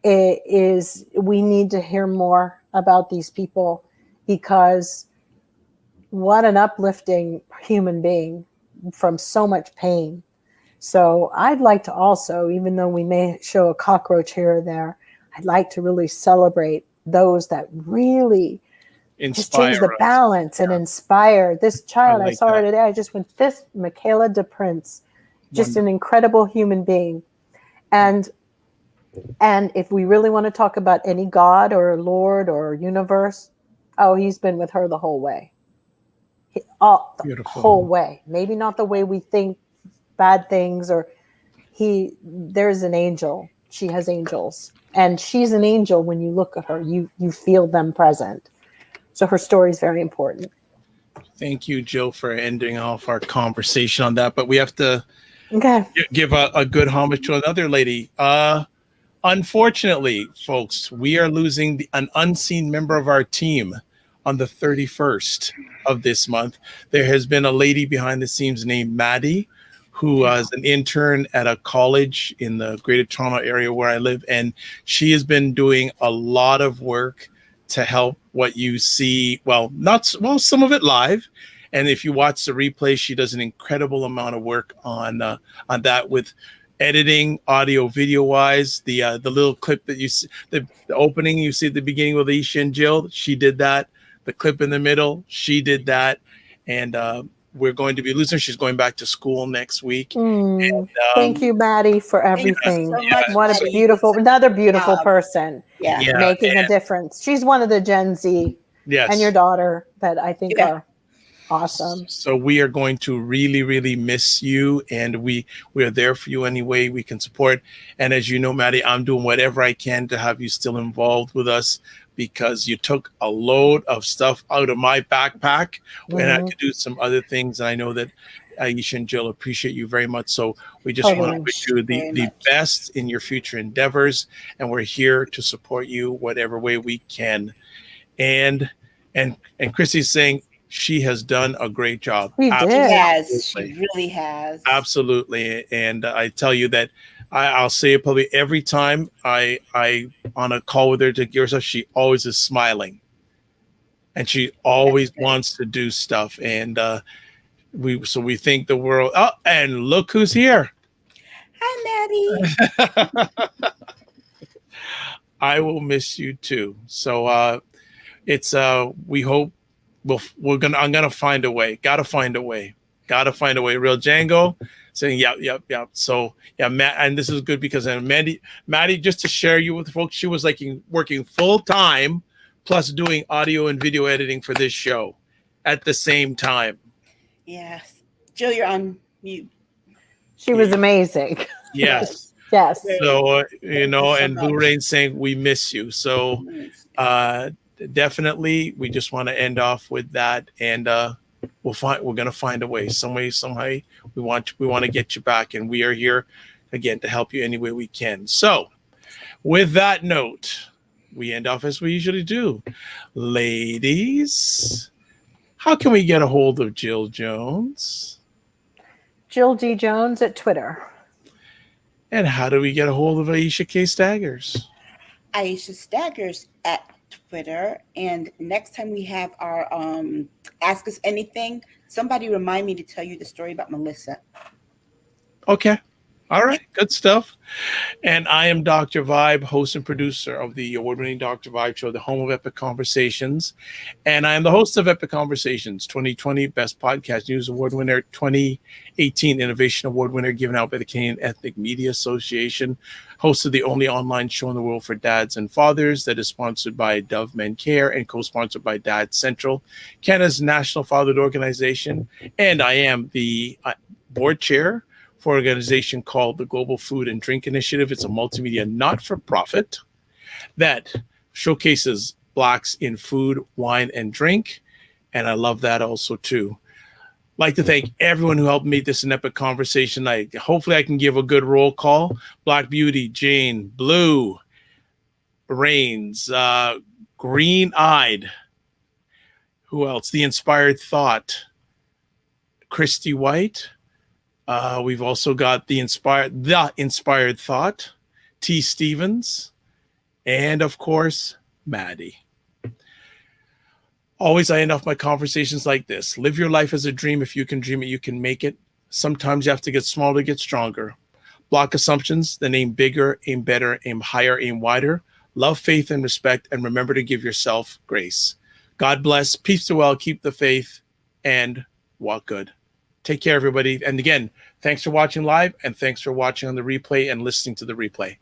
we need to hear more about these people, because what an uplifting human being from so much pain. So I'd like to also, even though we may show a cockroach here or there, I'd like to really celebrate those that really just change the balance and inspire. This child, I saw her today, I just went, this Michaela DePrince, just an incredible human being. And if we really want to talk about any God or Lord or universe, he's been with her the whole way. The whole way. Maybe not the way we think bad things, there's an angel. She has angels. And she's an angel. When you look at her, you feel them present. So her story is very important. Thank you, Jill, for ending off our conversation on that. But we have to give a good homage to another lady. Unfortunately, folks, we are losing an unseen member of our team on the 31st of this month. There has been a lady behind the scenes named Maddie, who is an intern at a college in the Greater Toronto area where I live. And she has been doing a lot of work to help what you see. Some of it live. And if you watch the replay, she does an incredible amount of work on that with editing, audio, video wise. The little clip that you see, the opening you see at the beginning with Aisha and Jill, she did that. The clip in the middle, she did that. And we're going to be losing her. She's going back to school next week. And, thank you, Maddie, for everything. So much, what Maddie. another beautiful person Yeah. making a difference. She's one of the Gen Z and your daughter that I think are awesome. So we are going to really, really miss you, and we are there for you any way we can support. And as you know, Maddie, I'm doing whatever I can to have you still involved with us, because you took a load of stuff out of my backpack when I could do some other things. And I know that Aisha and Jill appreciate you very much. So we just want to wish you the best in your future endeavors. And we're here to support you whatever way we can. And Chrissy's saying she has done a great job. She really has. Absolutely. And I tell you that I'll say it probably every time I on a call with her to give herself, she always is smiling, and she always wants to do stuff. And we think the world. Oh, and look who's here! Hi, Maddie. I will miss you too. So it's we hope I'm gonna find a way. Gotta find a way. Real Django saying, yep. So Matt, and this is good because Maddie, just to share you with folks, she was like working full time plus doing audio and video editing for this show at the same time. Yes. Jill, you're on mute. She was amazing. Yes. Yes. So, Thank you so and Blue much. Rain saying we miss you. So definitely we just want to end off with that. And we're going to find a way, somehow we want to get you back. And we are here again to help you any way we can. So with that note, we end off as we usually do. Ladies, how can we get a hold of Jill Jones? Jill D. Jones at Twitter. And how do we get a hold of Aisha K. Staggers? Aisha Staggers at Twitter. And next time we have our Ask Us Anything, somebody remind me to tell you the story about Melissa. Okay. All right. Good stuff. And I am Dr. Vibe, host and producer of the award-winning Dr. Vibe show, the home of Epic Conversations. And I am the host of Epic Conversations, 2020 Best Podcast News Award winner, 2018 Innovation Award winner given out by the Canadian Ethnic Media Association, host of the only online show in the world for dads and fathers that is sponsored by Dove Men Care and co-sponsored by Dad Central, Canada's national fatherhood organization. And I am the board chair for an organization called the Global Food and Drink Initiative. It's a multimedia not-for-profit that showcases Blacks in food, wine, and drink. And I love that also, too. I'd like to thank everyone who helped make this an epic conversation. Hopefully I can give a good roll call. Black Beauty, Jane, Blue, Rains, Green-Eyed. Who else? The Inspired Thought. Christy White. We've also got the Inspired Thought, T. Stevens, and of course, Maddie. Always I end off my conversations like this. Live your life as a dream. If you can dream it, you can make it. Sometimes you have to get smaller to get stronger. Block assumptions, then aim bigger, aim better, aim higher, aim wider. Love, faith, and respect, and remember to give yourself grace. God bless, peace to well, keep the faith, and walk good. Take care, everybody. And again, thanks for watching live, and thanks for watching on the replay and listening to the replay.